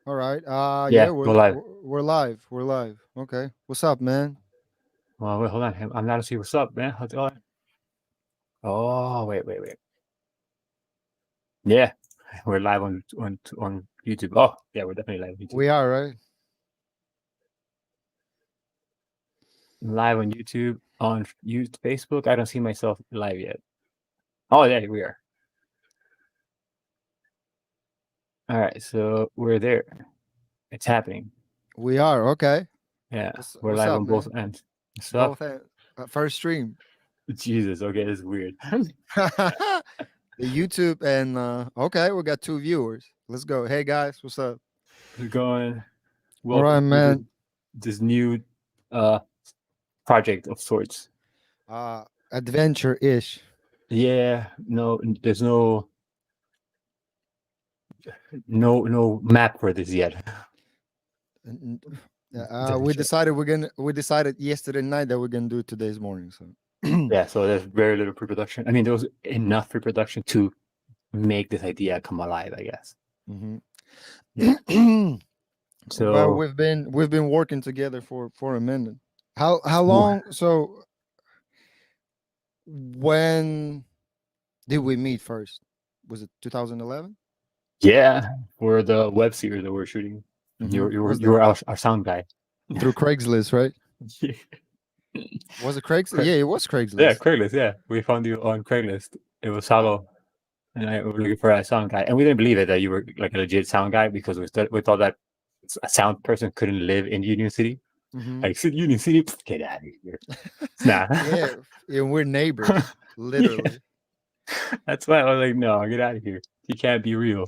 All right. Yeah, Yeah, go live. we're live. We're live. Okay. What's up, man? Well, wait, hold on. I'm not sure what's up, man. How's it going? Oh, wait. Yeah, we're live on YouTube. Oh, yeah, we're definitely live on YouTube. We are right. Live on YouTube on Facebook. I don't see myself live yet. Oh, yeah, we are. All right, so we're there. It's happening. We are. Okay. Yeah, we're What's live up, on both man? ends. What's up? Both first stream. Jesus. Okay, this is weird. The YouTube and okay, we got two viewers. Let's go. Hey guys, what's up? We're going. All right, Welcome to man. this new uh project of sorts. Adventure ish. Yeah, no, there's no map for this yet. We There's- decided we decided yesterday night that we're gonna do it today's morning. So yeah, so there's very little pre-production. I mean, there was enough pre-production to make this idea come alive, I guess. Mhm. Yeah. But So we've been working together for a minute. How wha- long? So when did we meet first? Was it 2011? yeah, for the web series that we're shooting, Mm-hmm. Was you that were our sound guy. through Craigslist, right? Was it Craigslist? Cra- Yeah, it was yeah, Craigslist. Craigslist. Yeah, we found you on Craigslist. It was Wow. Salo and I were looking for a sound guy, and we didn't believe it that you were like a legit sound guy because we thought that a sound person couldn't live in Union City. Mm-hmm. Like Union City, get out of here. Nah. Yeah, yeah, we're neighbors, Yeah, literally. that's why I was like, no, get out of here. You can't be real.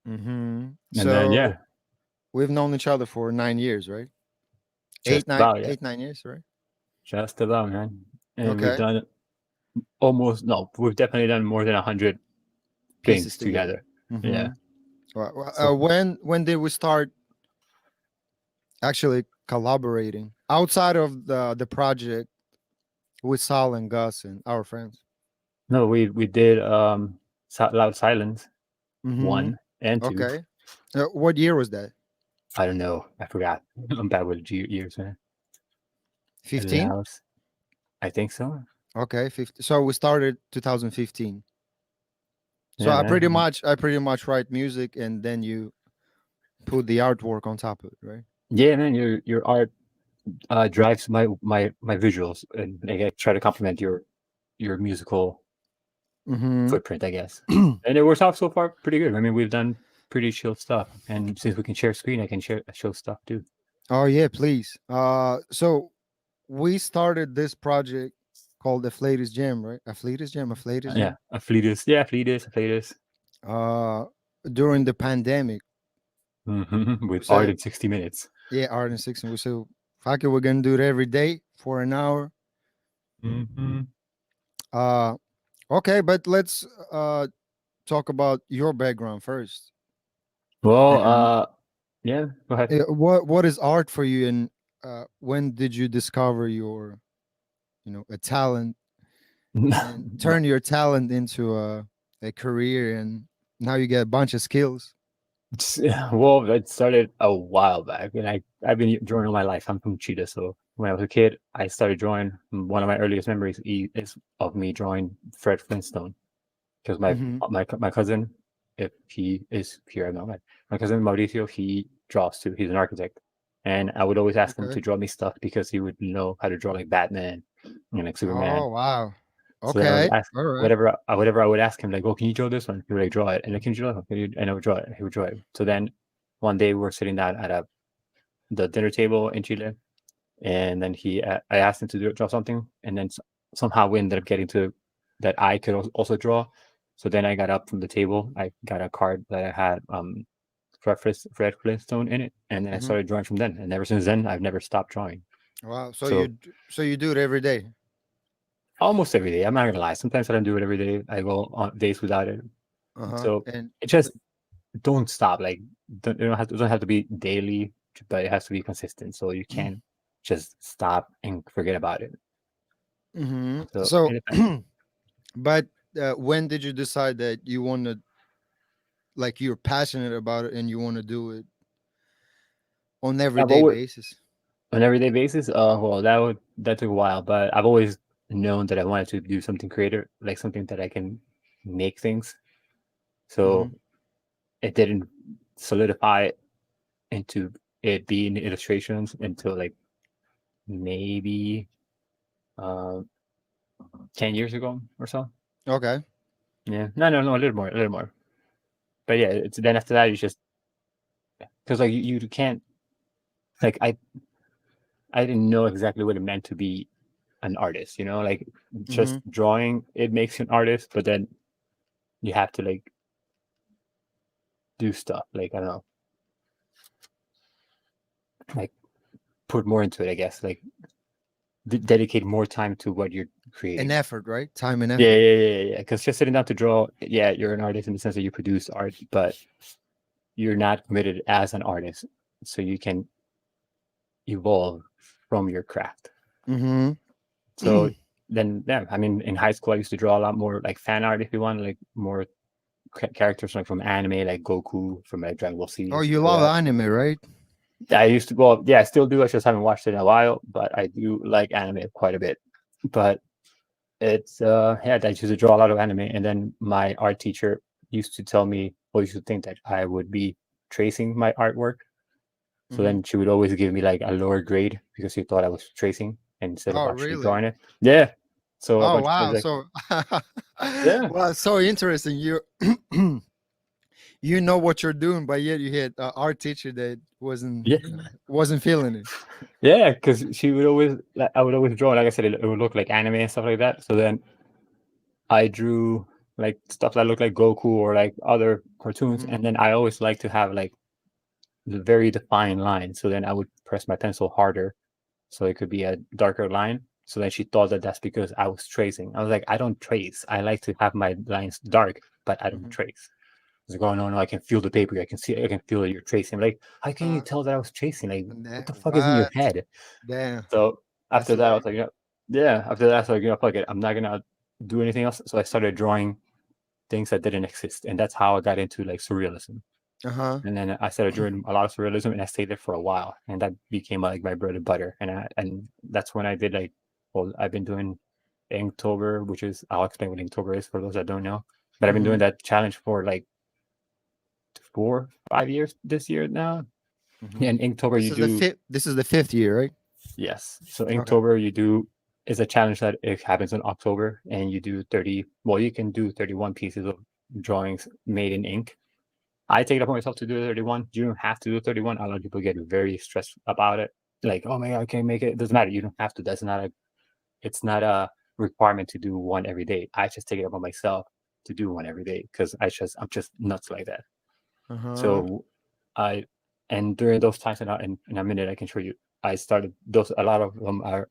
Mm-hmm. And then So yeah, we've known each other for 9 years, right? just about yeah, 9 years, right? just about man. And we've Okay. done almost no, we've definitely done more than 100 Pieces things together. together. Mm-hmm. Yeah. So When did we start actually collaborating outside of the project with Sal and Gus and our friends? no, we did Loud Silence Mm-hmm. 1 and 2. Okay. What year was that? I don't know. I forgot. I'm bad with years, man. 15. Loud, I think so. Okay, 50. So we started 2015. So Yeah, man. I pretty much write music and then you put the artwork on top of it, right? Yeah, man. Your art drives my visuals, and like, I try to complement your musical Mm-hmm. footprint, I guess. And it works out so far pretty good. I mean, we've done pretty chill stuff, and since we can share screen, I can share show stuff too. Oh yeah, please. So we started this project called Afflatus Jam, right? Afflatus Yeah, Jam. a Fleetus, Uh, During the pandemic, we with art said, in 60 minutes. yeah, art and six, and we said, fuck it, we're gonna do it every day for an hour. Hmm. Uh, okay, but let's talk about your background first. Well, And yeah. Go ahead. what is art for you, and when did you discover your, a talent and turn your talent into a career, and now you get a bunch of skills. Well, it started a while back, and I've been drawing all my life. I'm from Chile, so when I was a kid, I started drawing. One of my earliest memories is of me drawing Fred Flintstone because Hmm. my cousin, if he is here, I'm not my cousin Mauricio. He draws too. He's an architect, and I would always ask him Okay. to draw me stuff because he would know how to draw like Batman and like Superman. Oh wow. So then I would Okay. ask All right. whatever I would ask him, like, "Oh, can you draw this one?" He would like draw it, and like, "Can you draw that one?" And I would draw it. He would draw it. So then one day we were sitting down at the dinner table in Chile, and then I asked him to draw something, and then somehow we ended up getting to that I could also draw. So then I got up from the table. I got a card that I had Fred Flintstone in it, and then I Hmm. started drawing from then. And ever since then, I've never stopped drawing. Wow. So So you do it every day. almost every day. I'm not gonna lie. Sometimes I don't do it every day. I go on days without it. Uh huh. So And it just don't stop. Like it don't have to be daily, but it has to be consistent. So you can't just stop and forget about it. hmm. So it So, depends. but when did you decide that you want to, like, you're passionate about it and you want to do it on I've everyday always basis? on an everyday basis. Well, that took a while, but I've always known that I wanted to do something creative, like something that I can make things. Hmm. So it didn't solidify into it being illustrations until like maybe uh, 10 years ago or so. Okay. Yeah, no, a little more, a little more. But yeah, it's then after that you just because like you can't like I didn't know exactly what it meant to be an artist. Like Hmm. just drawing it makes you an artist, but then you have to like do stuff like I don't know, like put more into it. I guess like dedicate more time to what you're An creating. effort, right? Time and Yeah, effort. yeah, yeah, yeah. Because just sitting down to draw, yeah, you're an artist in the sense that you produce art, but you're not committed as an artist, so you can evolve from your craft. Hmm. So then, yeah, I mean, in high school, I used to draw a lot more like fan art, if you want, like more characters like from anime, like Goku from like Dragon Ball Z Oh, and you stuff like love that. anime, right? I used to, well, yeah, I still do. I just haven't watched it in a while, but I do like anime quite a bit. But it's yeah, I used to draw a lot of anime, and then my art teacher used to tell me, or used to think that I would be tracing my artwork. So Hmm. then she would always give me like a lower grade because she thought I was tracing instead of Oh, actually really? drawing it. Yeah. So a Oh, bunch of times wow. like, So, yeah, well, so interesting. You you know what you're doing, but yet you had an art teacher that yeah, wasn't feeling it. yeah, because she would always, like, I would always draw. Like I said, it would look like anime and stuff like that. So then I drew like stuff that looked like Goku or like other cartoons, Hmm. and then I always like to have like the very defined line. So then I would press my pencil harder, so it could be a darker line. So then she thought that that's because I was tracing. I was like, I don't trace. I like to have my lines dark, but I don't Hmm. trace. It's like, oh no, I can feel the paper. I can see. I can feel that you're tracing. Like, how can you Uh, tell that I was tracing? Like, what the fuck is in your what? head? Damn, So that's after that, I was hilarious. like, yeah. After that, I was like, fuck it. I'm not gonna do anything else. So I started drawing things that didn't exist, and that's how I got into like surrealism. Uh huh. And then I started drawing a lot of surrealism, and I stayed there for a while, and that became like my bread and butter. And that's when I did like, well, I've been doing Inktober, which is I'll explain what Inktober is for those that don't know. But I've been Hmm. doing that challenge for like 4, 5 years this year now. Hmm. And Inktober, This you is the do fifth. This is the fifth year, right? yes. So Okay. Inktober, you do is a challenge that it happens in October, and you do 30. Well, you can do 31 pieces of drawings made in ink. I take it upon myself to do 31. You don't have to do 31. A lot of people get very stressed about it. Like, oh my god, I can't make it. It doesn't matter. You don't have to. That's not a it's not a requirement to do one every day. I just take it upon myself to do one every day because I'm just nuts like that. Uh huh. So I and during those times in a minute I can show you. I started those a lot of them are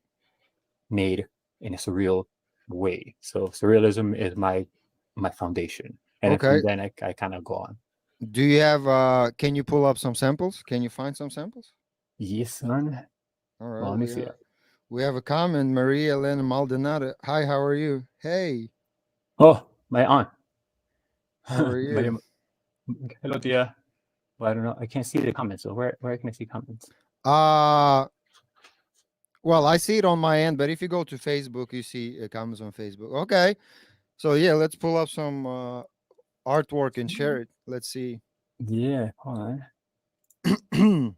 made in a surreal way. So surrealism is my foundation. And then from Okay. then I kind of go on. Do you have? Can you pull up some samples? Can you find some samples? Yes, son. All Well, right. let me see it. We have a comment. Maria Elena Maldonado. Hi. How are you? Hey. Oh, my aunt. How are my, you? hello, dear. Well, I don't know. I can't see the comments. So where can I see comments? Uh well, I see it on my end, but if you go to Facebook, you see comments on Facebook. Okay. So yeah, let's pull up some artwork and share it. Let's see. Yeah, hold on.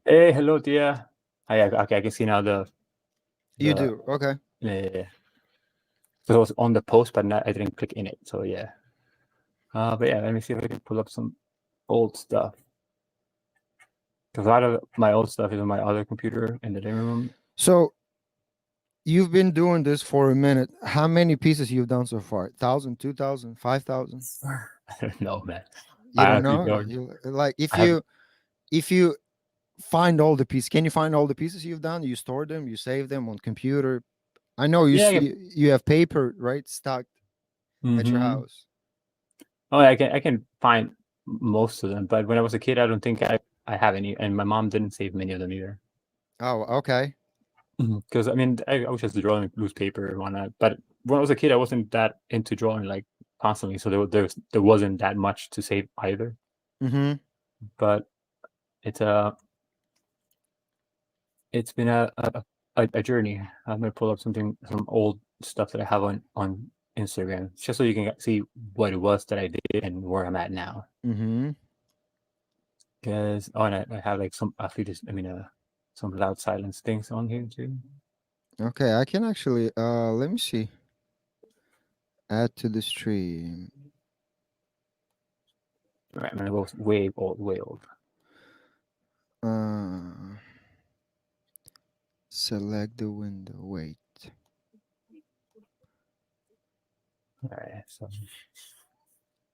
Hey, hello, dear. Okay, I can see now You the do. Okay. yeah. So it was on the post, but not, I didn't click in it. So yeah. But yeah, let me see if I can pull up some old stuff. Because a lot of my old stuff is on my other computer in the living room. So you've been doing this for a minute. How many pieces you've done so far? 1,000, 2,000, 5,000? I don't know, man. You I don't honestly know? don't. You like I have if you find all the pieces, can you find all the pieces you've done? You store them, you save them on computer. I know yeah. you have paper, right? Stocked at your Mm-hmm. house. Oh, I can find most of them, but when I was a kid, I don't think I have any, and my mom didn't save many of them either. Oh, okay. Because I mean, I was just drawing loose paper and whatnot. But when I was a kid, I wasn't that into drawing like constantly, so there wasn't that much to save either. Mm-hmm. But it's it's been a journey. I'm gonna pull up some old stuff that I have on Instagram, just so you can see what it was that I did and where I'm at now. Mm-hmm. Because and I have like some some loud silence things on here too. Okay, I can actually let me see. Add to the stream. All right, I'm gonna go way old, way old. Uh Select the window. Wait. All right, so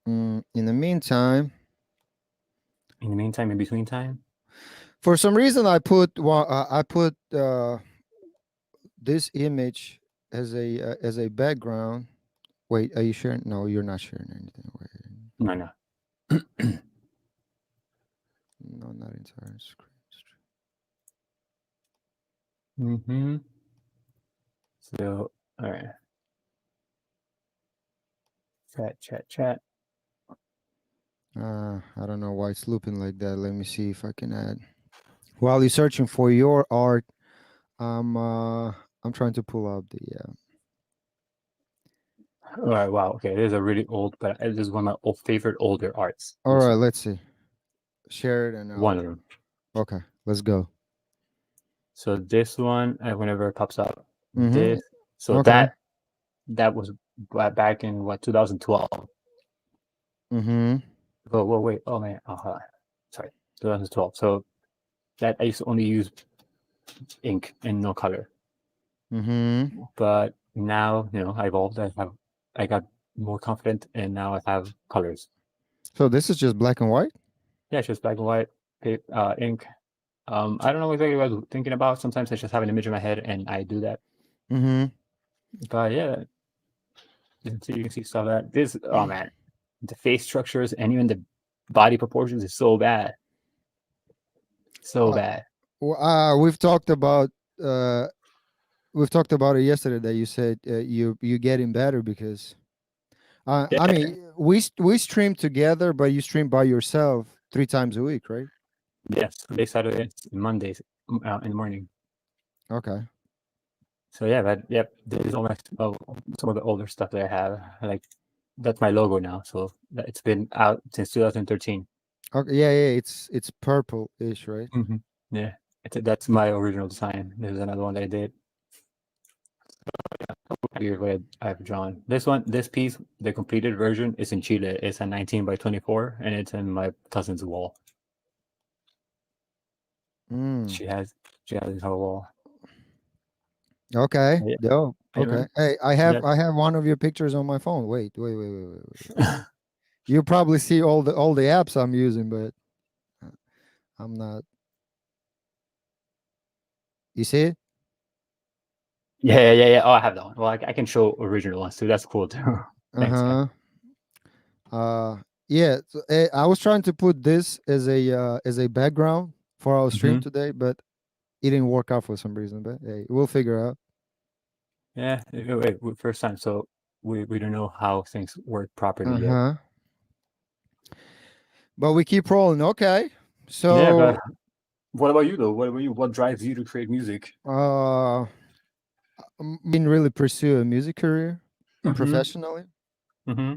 In the meantime, in the meantime, in between time, for some reason I put this image as a background. Wait, are you sharing? No, you're not sharing anything. Wait. no, no. No, not entire screen. Mm-hmm. So, all right. Chat. I don't know why it's looping like that. Let me see if I can add. While you're searching for your art, I'm trying to pull up the. All right, wow. Okay, this is a really old, but this is one of my favorite older arts. All right, let's see. Share it and One I'll. of them. Okay, let's go. So this one, whenever it pops up, Mm-hmm. this. So Okay. that was back in what 2012. Mm-hmm. Whoa, wait. Oh man. Oh, hold on. Sorry, 2012. So that I used to only use ink and no color. Mm-hmm. But now, I evolved. I got more confident, and now I have colors. So this is just black and white. Yeah, it's just black and white, ink. I don't know exactly what I was thinking about. Sometimes I just have an image in my head, and I do that. Mm-hmm. But yeah, you can see stuff that this. Oh man, the face structures and even the body proportions is so bad, so Uh, bad. we've talked about uh we've talked about it yesterday that you said you getting better because Yeah. I mean we stream together, but you stream by yourself 3 times a week, right? Yes, Sunday, Saturdays, and Mondays in the morning. Okay. So yeah, but yep, this is all some of the older stuff that I have. Like that's my logo now. So it's been out since 2013. Okay. Yeah, yeah. It's purple-ish, right? Mm-hmm. Yeah, that's my original design. There's another one that I did. Weird what I've drawn. This piece, the completed version, is in Chile. It's a 19 by 24, and it's in my cousin's wall. Mm. She has her wall. Okay. Yeah, Dope. Okay. anyway, Hey, yeah. I have one of your pictures on my phone. Wait. You probably see all the apps I'm using, but uh, I'm not. You see it? Yeah. Oh, I have that one. Well, I can show original ones too. That's cool too. Thanks, man. Uh-huh. Yeah, so, I was trying to put this as a background for our stream Mm-hmm. today, but it didn't work out for some reason. But hey, we'll figure out. Yeah, first time, so we don't know how things work properly yet. Uh-huh. But we keep rolling. Okay. Yeah, but So what about you though? What about you? What drives you to create music? didn't really pursue a music career Mm-hmm. professionally. Mm-hmm.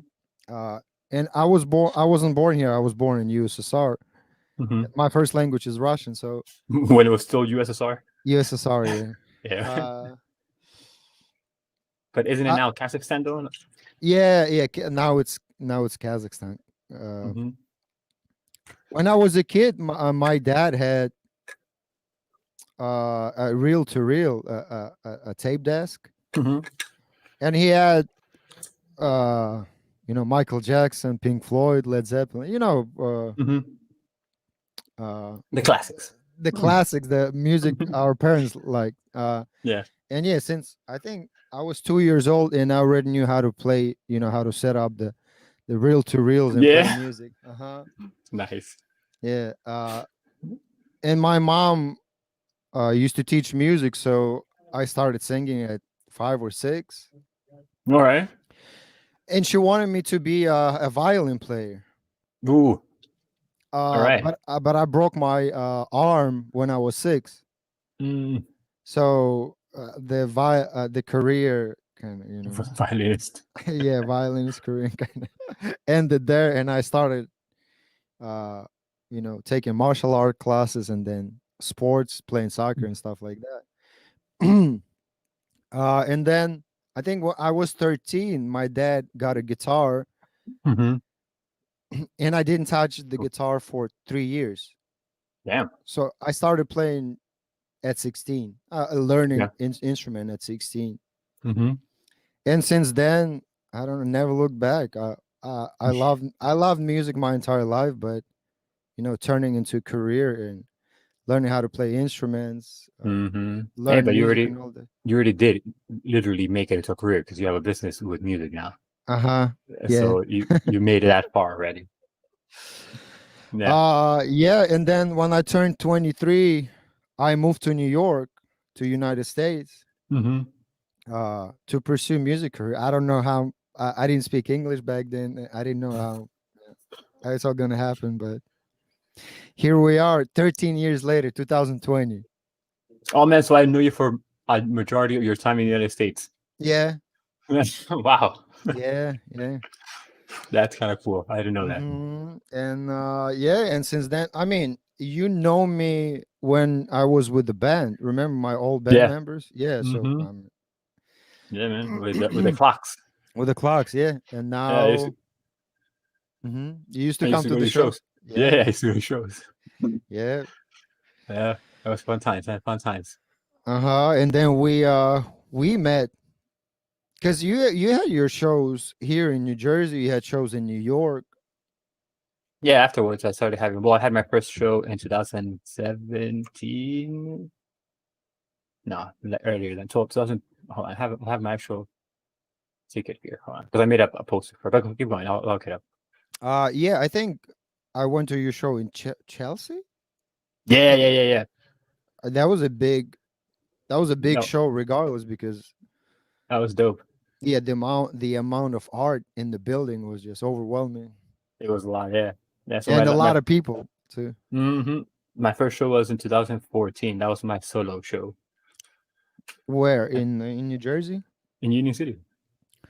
Uh and I wasn't born here. I was born in USSR. Mm-hmm. My first language is Russian, so When it was still USSR. USSR, yeah. Yeah, Uh but isn't it I, now Kazakhstan though? yeah. Now it's Kazakhstan. Uh Mm-hmm. when I was a kid, my dad had a reel to reel a tape desk, Mm-hmm. and he had Michael Jackson, Pink Floyd, Led Zeppelin, Mm-hmm. uh The classics. the classics, the music our parents like. Yeah. And yeah, since I think I was 2 years old and I already knew how to play, how to set up the reel to reels and play Yeah. music. Uh-huh. Nice. Yeah. And my mom used to teach music, so I started singing at 5 or 6, All right. and she wanted me to be a violin player. Ooh. All right. But I broke my arm when I was 6, Mm. So the career kind of, Violinist. yeah, violinist career kind of ended there, and I started, uh, taking martial art classes and then sports, playing soccer and stuff like that. And then I think when I was 13, my dad got a guitar, Mm-hmm. and I didn't touch the guitar for 3 years. Damn. So I started playing at 16, Yeah. learning instrument at 16, Mm-hmm. and since then I don't know, never looked back. I loved music my entire life, but turning into a career and learning how to play instruments, Mm-hmm. Hey, learn but music and all that. you already did literally make it into a career because you have a business with music now. Uh-huh. Yeah. So you made it that far already. Yeah. Yeah, and then when I turned 23, I moved to New York, to United States, Mm-hmm. to pursue music career. I don't know how. I didn't speak English back then. I didn't know how it's all gonna happen, but here we are, 13 years later, 2020. Oh man, so I knew you for a majority of your time in the United States. Yeah, Wow. yeah, yeah. That's kind of cool. I didn't know that. And yeah, and since then, I mean, me when I was with the band. Remember my old band Yeah. members? Yeah, so Mm-hmm. Yeah, man. With the clocks. with the clocks, yeah. And Yeah, now, you used to I used come to to go the to show? shows. Yeah, Yeah, I used to go to shows. yeah. Yeah, that was fun times. Man, fun times. Uh-huh. And then we met because you had your shows here in New Jersey, you had shows in New York. Yeah, afterwards I started having. Well, I had my first show in 2017. No, earlier than 12. 2000. Hold on, I have my actual ticket here. Hold on, because I made up a poster for it. But keep going. I'll look it up. Yeah, I think I went to your show in Chelsea. Yeah, No, yeah, yeah, yeah. that was a big No, show regardless, because that was dope. yeah, the amount of art in the building was just overwhelming, It was a lot. Yeah, yeah. So and a lot of people too. hmm my first show was in 2014. That was my solo show Where in New Jersey? in Union City,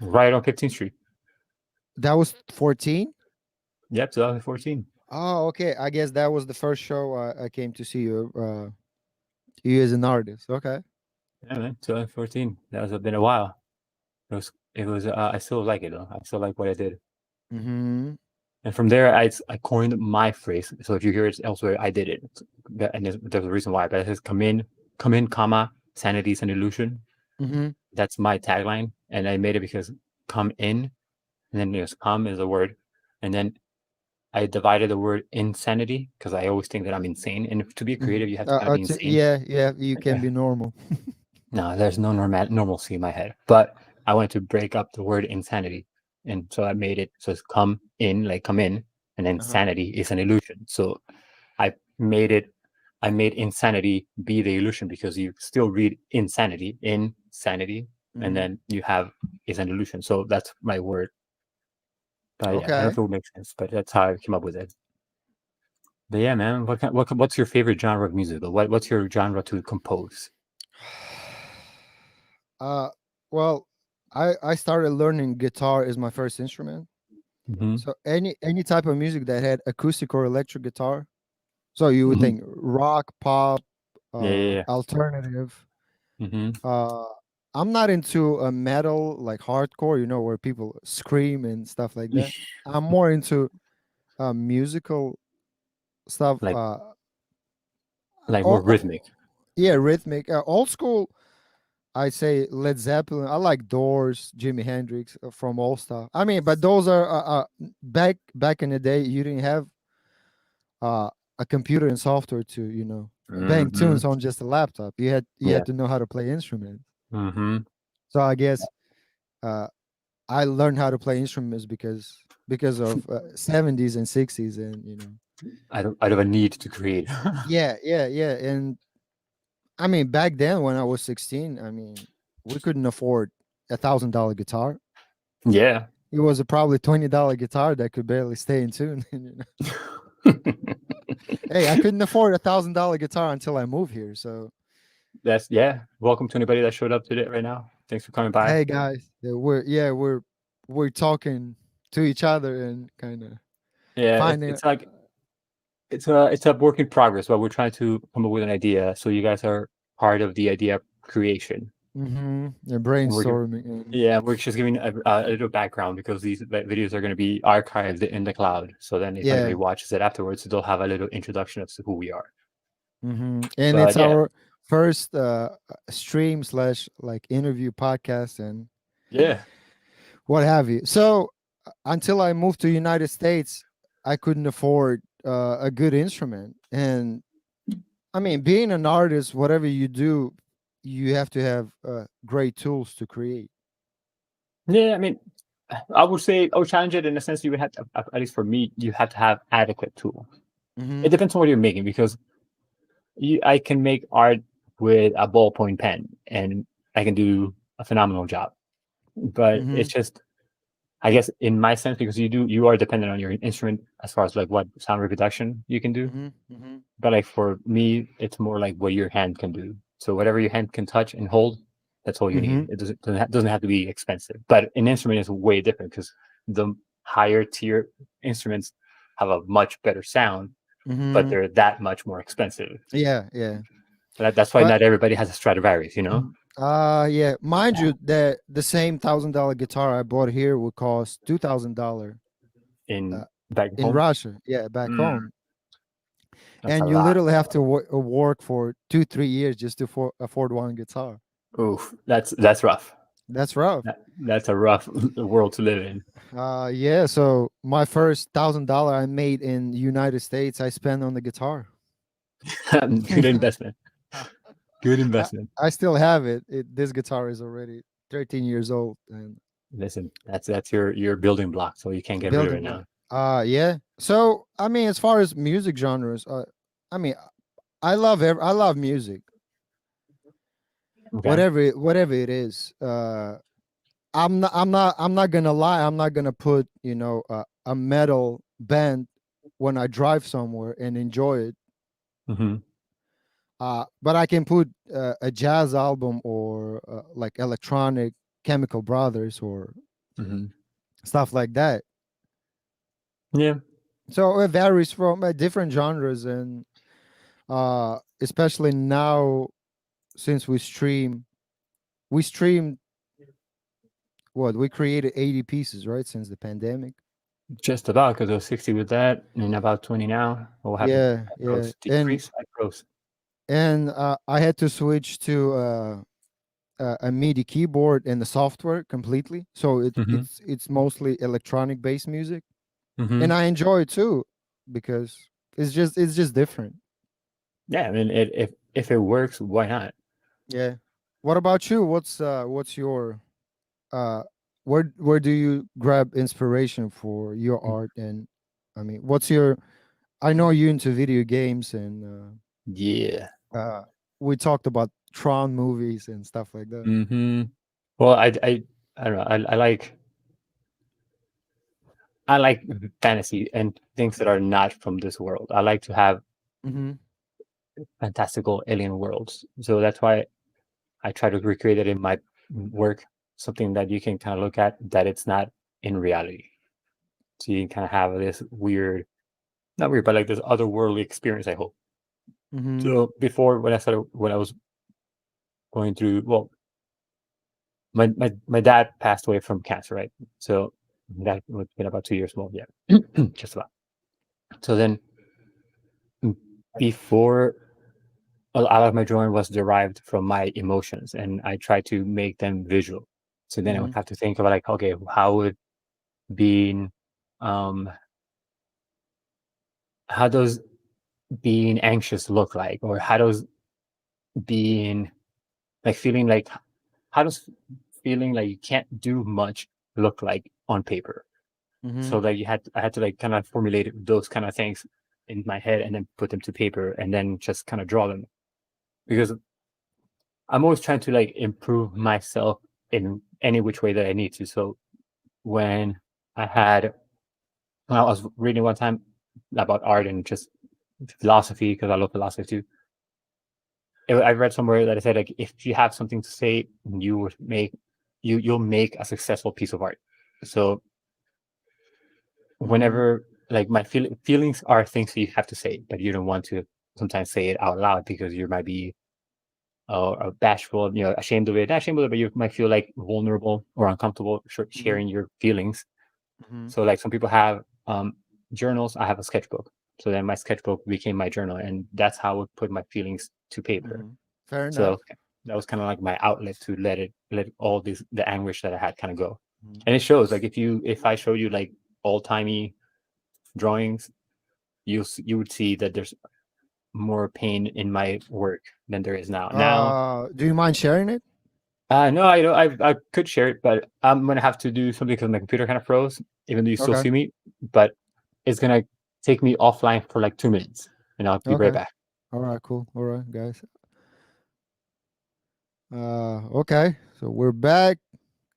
right on 15th Street. That was 14. Yep, 2014. Oh, okay. I guess that was the first show I came to see you as an artist. Okay. Yeah, man, 2014. That was been a while. It was. I still like it though. I still like what I did. Mm-hmm. And from there, I coined my phrase. So if you hear it elsewhere, I did it. And there's a reason why. But it says come in, comma, sanity is an illusion. Mm-hmm. That's my tagline. And I made it because come in, and then there's come is a word. And then I divided the word insanity because I always think that I'm insane. And to be Mm-hmm. creative, you have to kind of be insane. Yeah, yeah. You can be normal. No, there's no normalcy in my head. But I wanted to break up the word insanity. And so I made it so it's come in, like come in, and then Uh-huh. sanity is an illusion. So I made it I made insanity be the illusion because you still read insanity, and Mm-hmm. then you have is an illusion. So that's my word. But yeah, I don't know Okay. if it will make sense, but that's how I came up with it. But yeah, man, what's your favorite genre of music? Or what's your genre to compose? Uh, well, I started learning guitar as my first instrument. Hmm. So any type of music that had acoustic or electric guitar. So you would Hmm. think rock, pop, Yeah, yeah, alternative. yeah. Hmm. Uh, I'm not into a metal like hardcore, where people scream and stuff like that. I'm more into musical stuff. like like more Oh, rhythmic. yeah, rhythmic, old school. I say Led Zeppelin. I like Doors, Jimi Hendrix, from all stuff. I mean, but those are back in the day. You didn't have uh, a computer and software to bang Hmm. tunes on just a laptop. You had Yeah. to know how to play instruments. Hmm. So I guess uh, I learned how to play instruments because of 70s and 60s, and I don't have a need to create. yeah, yeah, yeah. And I mean, back then when I was 16, I mean, we couldn't afford $1,000 guitar. Yeah. It was a probably $20 guitar that could barely stay in tune. Hey, I couldn't afford $1,000 guitar until I moved here. So That's yeah. Welcome to anybody that showed up today right now. Thanks for coming by. Hey guys, we're talking to each other and kind of Yeah, finding. it's like it's a work in progress, but we're trying to come up with an idea. So you guys are part of the idea creation, Yeah, and brainstorming and we're just giving a little background because these videos are going to be archived in the cloud. So then if yeah. anybody watches it afterwards, they'll have a little introduction as to who we are. And But it's yeah, our first stream slash like interview podcast and yeah, what have you. So until I moved to United States, I couldn't afford a good instrument. And I mean, being an artist, whatever you do, you have to have great tools to create. yeah. I mean, I would challenge it in a sense. You would have to, at least for me, you have to have adequate tools. It Hmm. depends on what you're making because I can make art with a ballpoint pen and I can do a phenomenal job. But Hmm. it's just, I guess, in my sense, because you are dependent on your instrument as far as like what sound reproduction you can do. Hmm. Hmm. But like for me, it's more like what your hand can do. So whatever your hand can touch and hold, that's all you Hmm. need. It doesn't have to be expensive. But an instrument is way different because the higher tier instruments have a much better sound, but Hmm. they're that much more expensive. Yeah, yeah. That's why But not everybody has a Stradivarius, you know, yeah, mind you, that the same $1,000 guitar I bought here would cost $2,000 in uh, back in home. Russia. Yeah, back Mm, home, that's a and you lot. literally have to work for 2 3 years just to afford one guitar. Oof, that's rough. That's rough. That's a rough world to live in. Yeah. So my first $1,000 I made in the United States, I spent on the guitar. Good investment. Good I, investment. I still have it. This guitar is already 13 years old and Listen, that's your building block, so you can't get rid of building it block. now. Yeah. So I mean, as far as music genres, I mean, I love music, Okay. whatever it is. I'm not gonna lie. I'm not gonna put a metal band when I drive somewhere and enjoy it. Hmm. But I can put a jazz album or like electronic Chemical Brothers or Hmm. stuff like that. Yeah. So it varies from different genres, and especially now since we streamed what we created 80 pieces right since the pandemic. Just about because I was 60 with that, and about 20 now. What happened? Yeah, I yeah, gross decrease. I gross. and I had to switch to a MIDI keyboard and the software completely. So Hmm. it's mostly electronic based music, Hmm. and I enjoy it too because it's just different. Yeah, I mean, if it works, why not? Yeah. What about you? What's your uh where do you grab inspiration for your art? And I mean, what's your I know you into video games and Yeah. we talked about Tron movies and stuff like that. Hmm. Well, I don't know. I like fantasy and things that are not from this world. I like to have Hmm. fantastical alien worlds. So that's why I try to recreate it in my work, something that you can kind of look at that it's not in reality. So you can kind of have this weird, not weird, but like this otherworldly experience, I hope. Hmm. So before when I was going through, well, my dad passed away from cancer, right? So that would been about 2 years more, yeah, just about. So then mm, before a lot of my drawing was derived from my emotions and I tried to make them visual. So then I would Hmm. have to think about like, okay, how would being um how does being anxious look like? Or how does being like feeling like how does feeling like you can't do much look like on paper? Hmm. So like I had to like kind of formulate those kind of things in my head and then put them to paper and then just kind of draw them because I'm always trying to like improve myself in any which way that I need to. So when I had when I was reading one time about art and just philosophy because I love philosophy too. I read somewhere that it said like if you have something to say, you would make you'll make a successful piece of art. So Mm-hmm. whenever like my feelings are things that you have to say, but you don't want to sometimes say it out loud because you might be bashful, ashamed of it. Not ashamed of it, but you might feel like vulnerable or uncomfortable Mm-hmm. sharing your feelings. Mm-hmm. So like some people have journals. I have a sketchbook. So then my sketchbook became my journal, and that's how I would put my feelings to paper. Mm-hmm. Fair enough. So that was kind of like my outlet to let all the anguish that I had kind of go. Mm-hmm. And it shows like if I show you like old timey drawings, you would see that there's more pain in my work than there is now. Now, Do you mind sharing it? no, I could share it, but I'm gonna have to do something because my computer kind of froze, even though you still Okay. see me. But it's gonna take me offline for like 2 minutes, and I'll be right Okay. back. All right. Cool. All right, guys. Okay. So we're back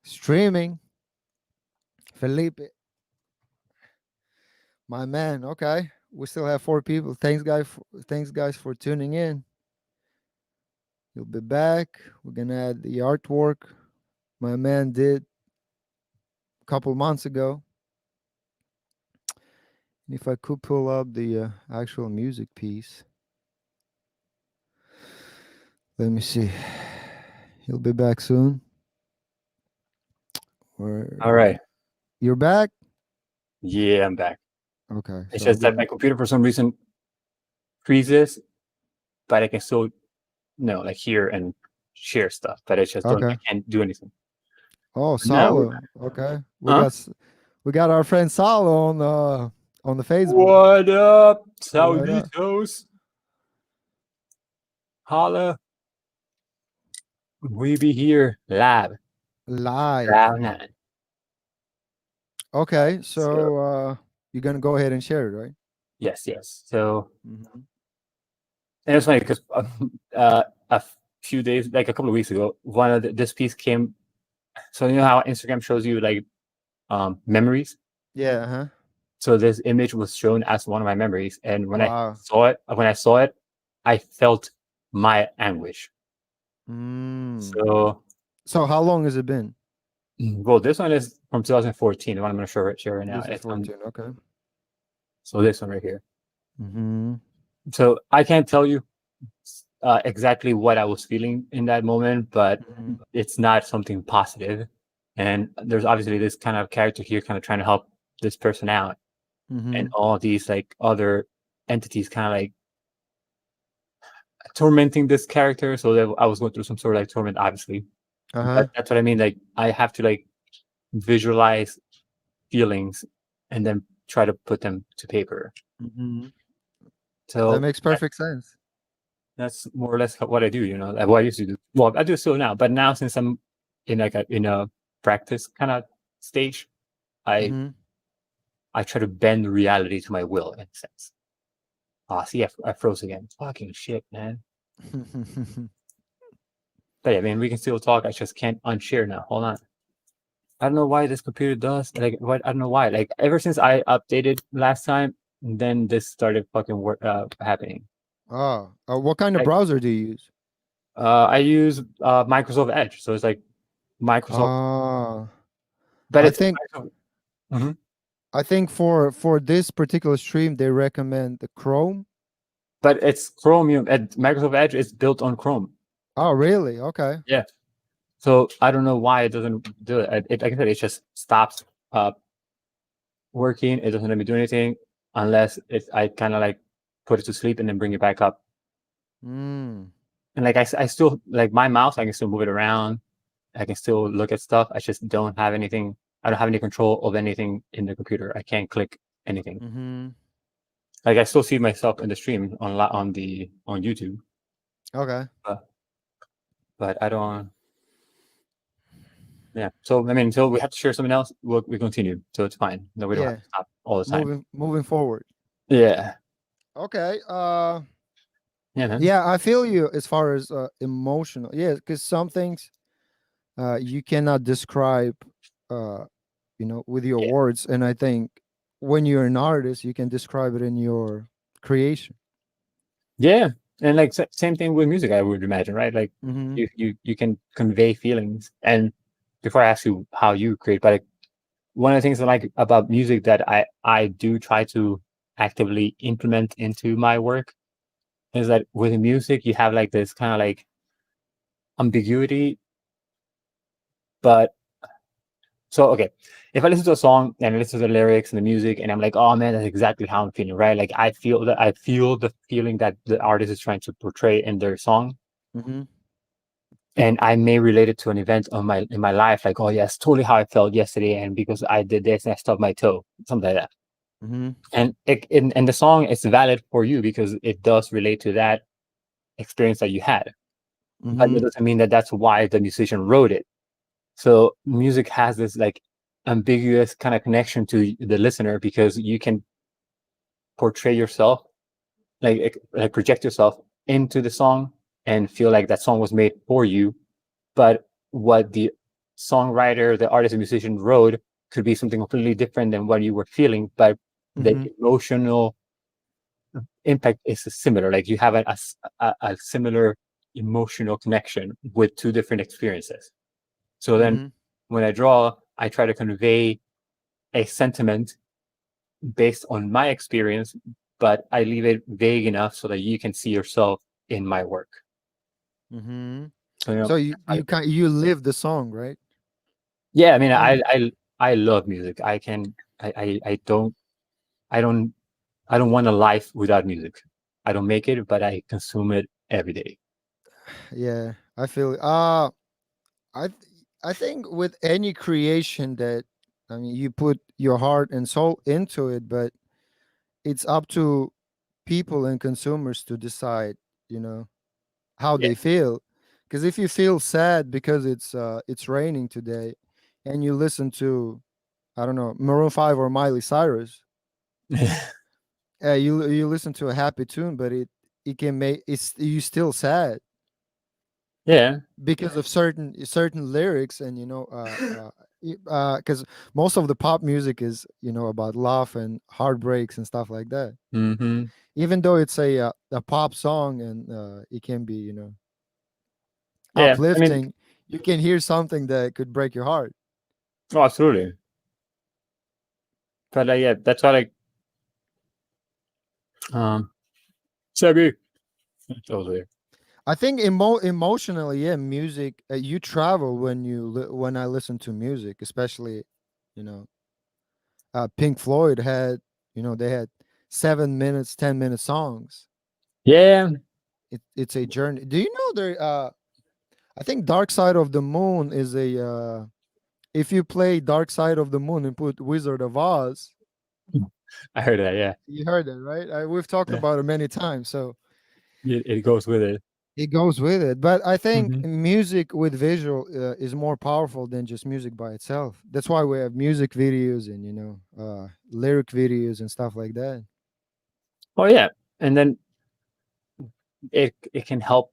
streaming. Felipe, my man. Okay. We still have 4 people. Thanks, guys, for tuning in. You'll be back. We're gonna add the artwork my man did a couple months ago. And if I could pull up the actual music piece, let me see. He'll be back soon. All Where right. you're back? Yeah, I'm back. Okay. It's So just that my computer for some reason freezes, but I can still like hear and share stuff, but it's just don't I okay. can't do anything. Oh, No, we're Salo. Okay. huh? We got our friend Salo on the Facebook. What up, What up? Sauditos? Holla, we be here live, Live. Cloud Nine. Okay. So So you're gonna go ahead and share it, right? yes, yes. So Mm-hmm. and it's funny because a few days, like a couple of weeks ago, this piece came. So you know how Instagram shows you like memories. Yeah. Huh. So this image was shown as one of my memories, and Wow. when I saw it, I felt my anguish. Mm. So, So how long has it been? well, this one is from 2014. The one I'm going to share right now. This is 14. Okay. So this one right here. Mm-hmm. So I can't tell you exactly what I was feeling in that moment, but Mm-hmm. it's not something positive. And there's obviously this kind of character here, kind of trying to help this person out, Mm-hmm. and all these like other entities kind of like tormenting this character. So that I was going through some sort of like torment, obviously. Uh-huh. But that's what I mean. Like I have to like visualize feelings and then try to put them to paper. Mm-hmm. That So makes perfect sense. that's more or less what I do. Like what I used to do. Well, I do still now, but now since I'm in like in a practice kind of stage, I Mm-hmm. I try to bend reality to my will in a sense. Ah, see, I froze again. Fucking shit, man. But yeah, I mean, we can still talk. I just can't unshare now. Hold on. I don't know why this computer does like what I don't know why. Like ever since I updated last time, then this started fucking happening. Oh, what kind of Like browser do you use? I use Microsoft Edge, so it's like Microsoft, Uh, but I it's think Microsoft. Mhm. I think for this particular stream they recommend the Chrome. But it's Chromium. Microsoft Edge is built on Chrome. Oh, really? Okay. Yeah. So I don't know why it doesn't do it. Like I said, it just stops uh, working. It doesn't let me do anything unless I kind of like put it to sleep and then bring it back up. Mm. And like I still like my mouse, I can still move it around. I can still look at stuff. I just don't have anything. I don't have any control of anything in the computer. I can't click anything. Mm-hmm. Like I still see myself in the stream on YouTube, Okay. but, but I don't. Yeah. So I mean, until we have to share something else, we continue. So it's fine. No, we don't have Yeah. to stop all the time. Moving forward. Yeah. Okay. Yeah, man. Yeah, I feel you as far as emotional. Yeah, because some things you cannot describe uh with your Yeah. words, and I think when you're an artist you can describe it in your creation. Yeah. And like same thing with music, I would imagine, right? Like Mm-hmm. you can convey feelings. And before I ask you how you create, but like, one of the things I like about music that I do try to actively implement into my work is that with music you have like this kind of like ambiguity, but so okay, if I listen to a song and I listen to the lyrics and the music and I'm like, oh man, that's exactly how I'm feeling, right? Like I feel the feeling that the artist is trying to portray in their song, Mm-hmm. and I may relate it to an event of my in my life, like, oh yes, totally how I felt yesterday, and because I did this and I stubbed my toe, something like that. Mm-hmm. And and the song is valid for you because it does relate to that experience that you had, but Mm-hmm. it doesn't mean that that's why the musician wrote it. So music has this like ambiguous kind of connection to the listener because you can portray yourself, like project yourself into the song and feel like that song was made for you. But what the songwriter, the artist, and musician wrote could be something completely different than what you were feeling, but the Mm-hmm. emotional impact is similar. Like you have a similar emotional connection with two different experiences. So then Mm-hmm. when I draw, I try to convey a sentiment based on my experience, but I leave it vague enough so that you can see yourself in my work. Mm-hmm. So So I, you live the song, right? yeah, I mean, And I love music. I don't I don't I don't want a life without music. I don't make it, but I consume it every day. yeah, I feel I th- I think with any creation that, I mean, you put your heart and soul into it, but it's up to people and consumers to decide, you know, how Yeah. they feel. Because if you feel sad because it's raining today, and you listen to, I don't know, Maroon 5 or Miley Cyrus, you listen to a happy tune, but it can make it's you still sad Yeah. because of certain lyrics, and because most of the pop music is, about love and heartbreaks and stuff like that. Hmm. Even though it's a pop song, and it can be, Yeah. I mean, uplifting, you can hear something that could break your heart. oh, absolutely. But yeah, that's why like um Sebi. That was weird. I think emotionally, yeah, music, you travel when when I listen to music, especially, you know Pink Floyd had, they had 7 minutes, 10-minute songs. Yeah. It's a journey. Do you know there? I think Dark Side of the Moon is a. If you play Dark Side of the Moon and put Wizard of Oz, I heard that. Yeah. you heard it, right? We've talked Yeah. about it many times, so It goes with it. it goes with it. But I think Hmm. music with visual is more powerful than just music by itself. That's why we have music videos and, lyric videos and stuff like that. Oh yeah, and then it can help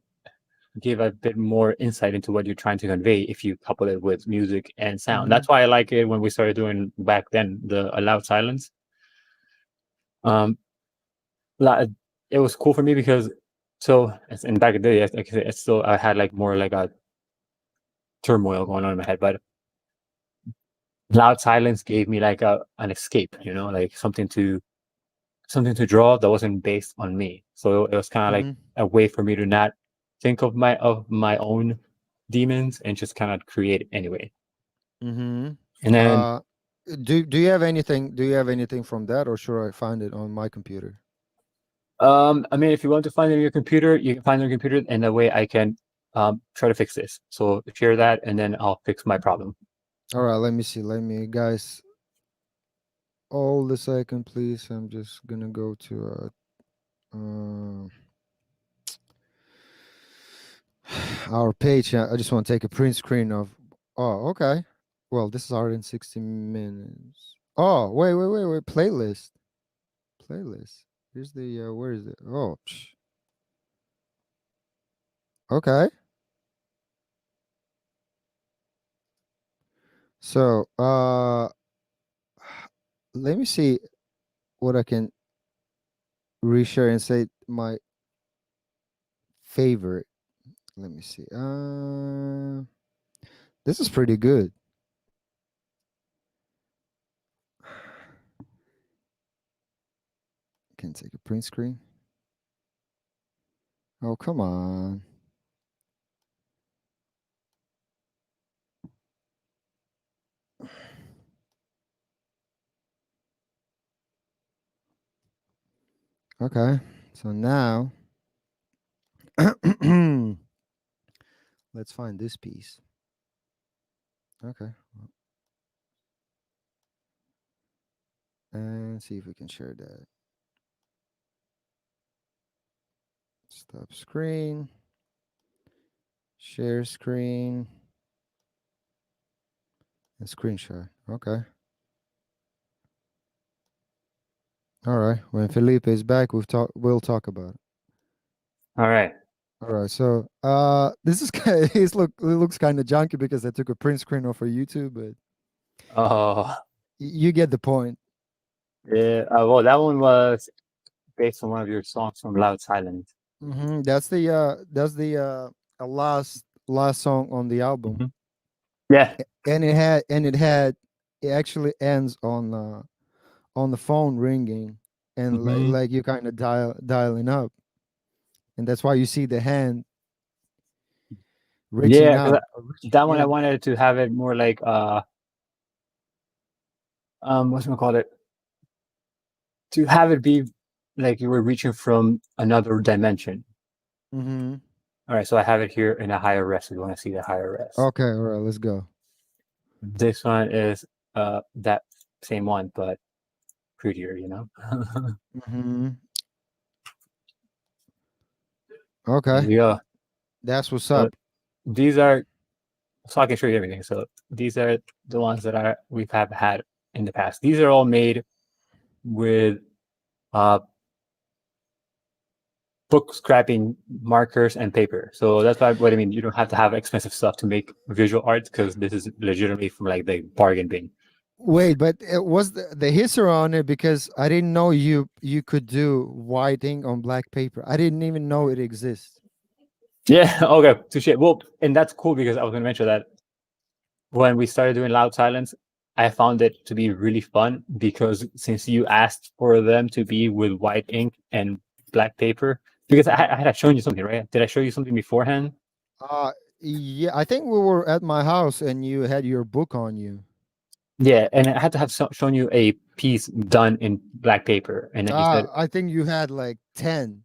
give a bit more insight into what you're trying to convey if you couple it with music and sound. Hmm. That's why I like it when we started doing back then the allowed silence. Um, la- it was cool for me because in back in the day, like I said, it's still I had like more like a turmoil going on in my head, but loud silence gave me like a an escape, like something to draw that wasn't based on me. So it was kind of like Hmm. a way for me to not think of my own demons and just kind of create it anyway. Hmm. And then Uh, do you have anything? Do you have anything from that, or should I find it on my computer? I mean, if you want to find it on your computer, you can find it on your computer, and that way I can try to fix this. So share that, and then I'll fix my problem. All right, let me see. Let me, guys, hold a second, please. I'm just gonna go to our page. I just want to take a print screen of. Oh, okay. Well, this is already in 60 minutes. Oh, wait. Playlist. Here's the. Where is it? Oh, okay. So, let me see what I can reshare and say my favorite. Let me see. This is pretty good. Can take a print screen. Oh, come on. Okay. So now let's find this piece. Okay. And see if we can share that. Stop screen. Share screen. And screenshot. Okay. All right. When Felipe is back, we'll talk about it. All right. All right. So this is kind of, it looks kind of junky because I took a print screen off of YouTube, but Oh, you get the point. yeah. Well, that one was based on one of your songs from Loud Silence. That's the last song on the album. Mhm. Yeah. And it actually ends on the phone ringing, and Hmm. like you kind of dialing up, and that's why you see the hand reaching Yeah, because out or reaching that one I in. wanted to have it more like what's gonna call it? To have it be like you were reaching from another dimension. Mm-hmm. All right, so I have it here in a higher res. If you want to see the higher res, Okay, all right, let's go. this one is that same one, but prettier. You know. Mm-hmm. There Okay, we go. that's what's So up. these are so I can show you everything. So these are the ones that we've have had in the past. These are all made with uh, book scrapping markers and paper. So that's why what I mean. You don't have to have expensive stuff to make visual art because this is legitimately from like the bargain bin. Wait, but it was the history on it because I didn't know you could do white ink on black paper. I didn't even know it exists. Yeah. Okay. Touche. Well, and that's cool because I was going to mention that when we started doing Loud Silence, I found it to be really fun because since you asked for them to be with white ink and black paper, because I had shown you something, right? Did I show you something beforehand? Uh yeah, I think we were at my house and you had your book on you. Yeah, and I had to have shown you a piece done in black paper, and then you said I think you had like 10.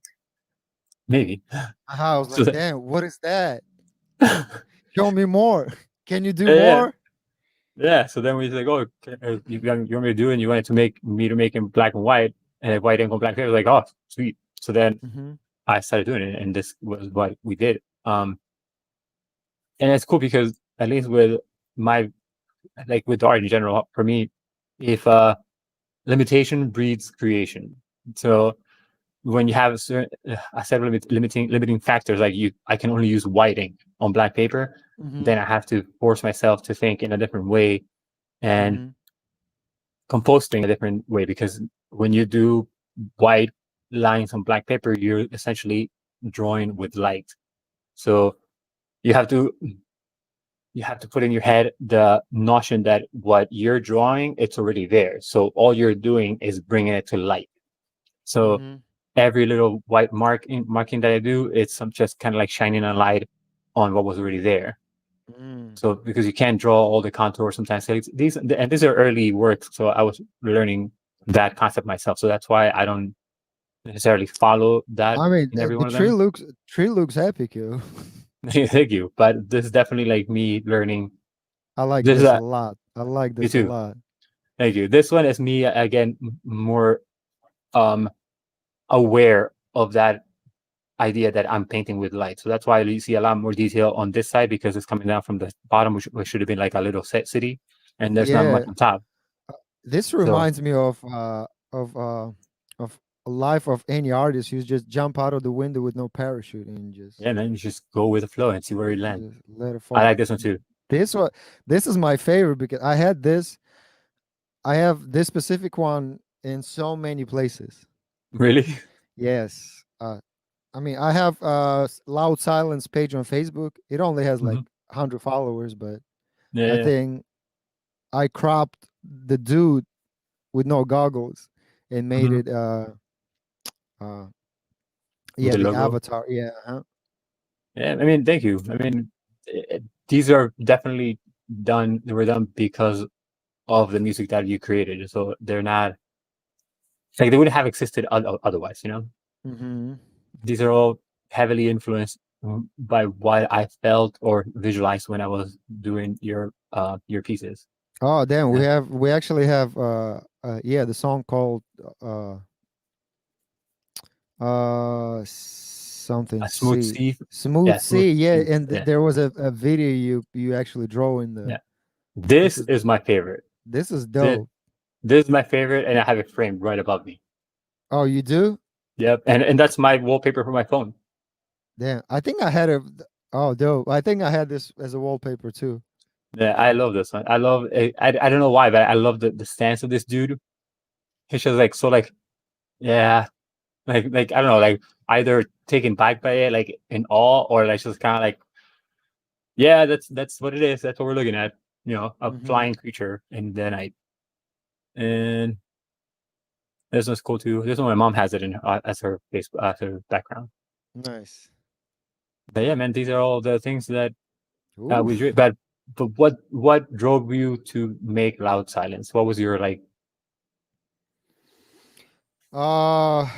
maybe. I was So like, that, damn, what is that? Show me more. Can you do yeah, more? yeah. So then we like, oh, you want me to do it? And you wanted to make me to make in black and white, and white ink on black paper. I was like, oh, sweet. So then Mm-hmm. I started doing it, and this was what we did. And it's cool because at least with my like with art in general, for me, if limitation breeds creation. So when you have a certain a set of limiting factors, like I can only use white ink on black paper, Mm-hmm. then I have to force myself to think in a different way and Mm-hmm. composting a different way because when you do white lines on black paper, you're essentially drawing with light. So you have to you have to put in your head the notion that what you're drawing it's already there. So all you're doing is bringing it to light. So Mm-hmm. every little white marking that I do, it's just kind of like shining a light on what was already there. Mm. So because you can't draw all the contours sometimes, so these are early works. So I was learning that concept myself. So that's why I don't necessarily follow that I mean, in every the one of them. tree looks epic, yo. Thank you, but this is definitely like me learning. I like This is this a a lot. I like you this a too. lot. Thank you. This one is me again more um aware of that idea that I'm painting with light. So that's why you see a lot more detail on this side because it's coming down from the bottom, which should have been like a little set city, and there's not much Yeah, on top. this So reminds me of of a life of any artist who's just jump out of the window with no parachute and yeah, man, you just go with the flow and see where you land. just let it I fall. like this one too. This one, this is my favorite because I had this. I have this specific one in so many places. Really? Yes. I mean, I have Loud Silence page on Facebook. It only has like Hmm. 100 followers, but I Yeah. think I cropped the dude with no goggles and made Hmm. it uh yeah, The the logo. avatar. Yeah. Yeah, I mean, thank you. I mean, these are definitely done. They were done because of the music that you created. So they're not like they wouldn't have existed otherwise. You know, Mm-hmm. these are all heavily influenced by what I felt or visualized when I was doing your pieces. Oh, damn, Yeah. we actually have yeah, the song called uh something A smooth C. C. Smooth Yeah, smooth C. Yeah, C. and Yeah, there was a video you actually draw in the yeah. This this is is my favorite. this is This, dope. this is my favorite, and I have it framed right above me. Oh, you do? Yep, and that's my wallpaper for my phone. Damn. I think I had a oh, dope. I think I had this as a wallpaper too. Yeah, I love this one. I love it. I don't know why, but I love the stance of this dude. He's just like so like yeah, like I don't know, like either taken back by it, like in awe, or like just kind of like yeah, that's what it is. That's what we're looking at. You know, a Mm-hmm. flying creature in the night. And this one's cool too. This one, my mom has it in as her Facebook as her background. Nice. But yeah, man, these are all the things that we do. Oof. But what drove you to make Loud Silence? What was your like? Uh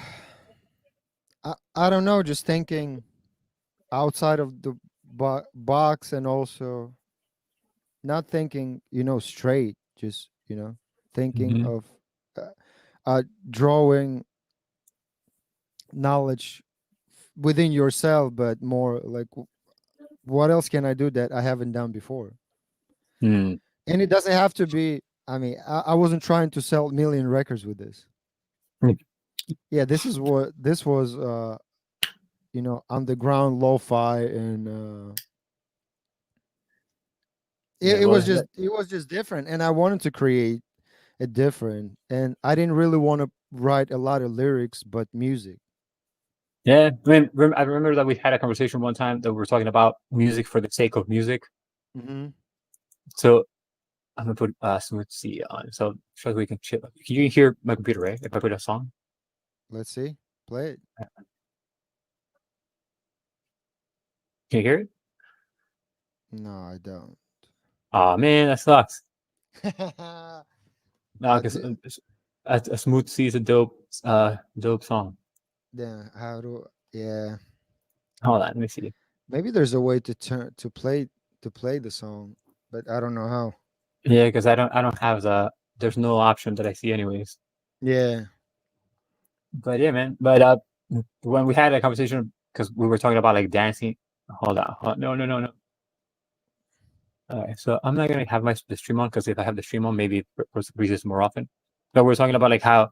I don't know, just thinking outside of the box, and also not thinking, straight, just, thinking Mhm. of uh, drawing knowledge within yourself, but more like what else can I do that I haven't done before? Mm. And it doesn't have to be, I mean, I wasn't trying to sell million records with this. Yeah, this was underground lo-fi, and Yeah, it well, was just different, and I wanted to create a different, and I didn't really want to write a lot of lyrics but music. yeah. I mean, I remember that we had a conversation one time that we were talking about music for the sake of music. Hmm. So I'm gonna put Smooth C on, so we can chill. You can hear my computer, right? If I put a song, Let's see, play it. can you hear it? No, I don't. Oh man, that sucks. No, I because did. a Smooth C is a dope song. Then how do? Yeah, Hold on, let me see. maybe there's a way to turn to play the song, but I don't know how. Yeah, because I don't have there's no option that I see anyways. Yeah. But yeah, man. But when we had a conversation because we were talking about like dancing. Hold on. No, no, no, no. Alright, so I'm not gonna have the stream on because if I have the stream on, maybe it reaches more often. But we're talking about like how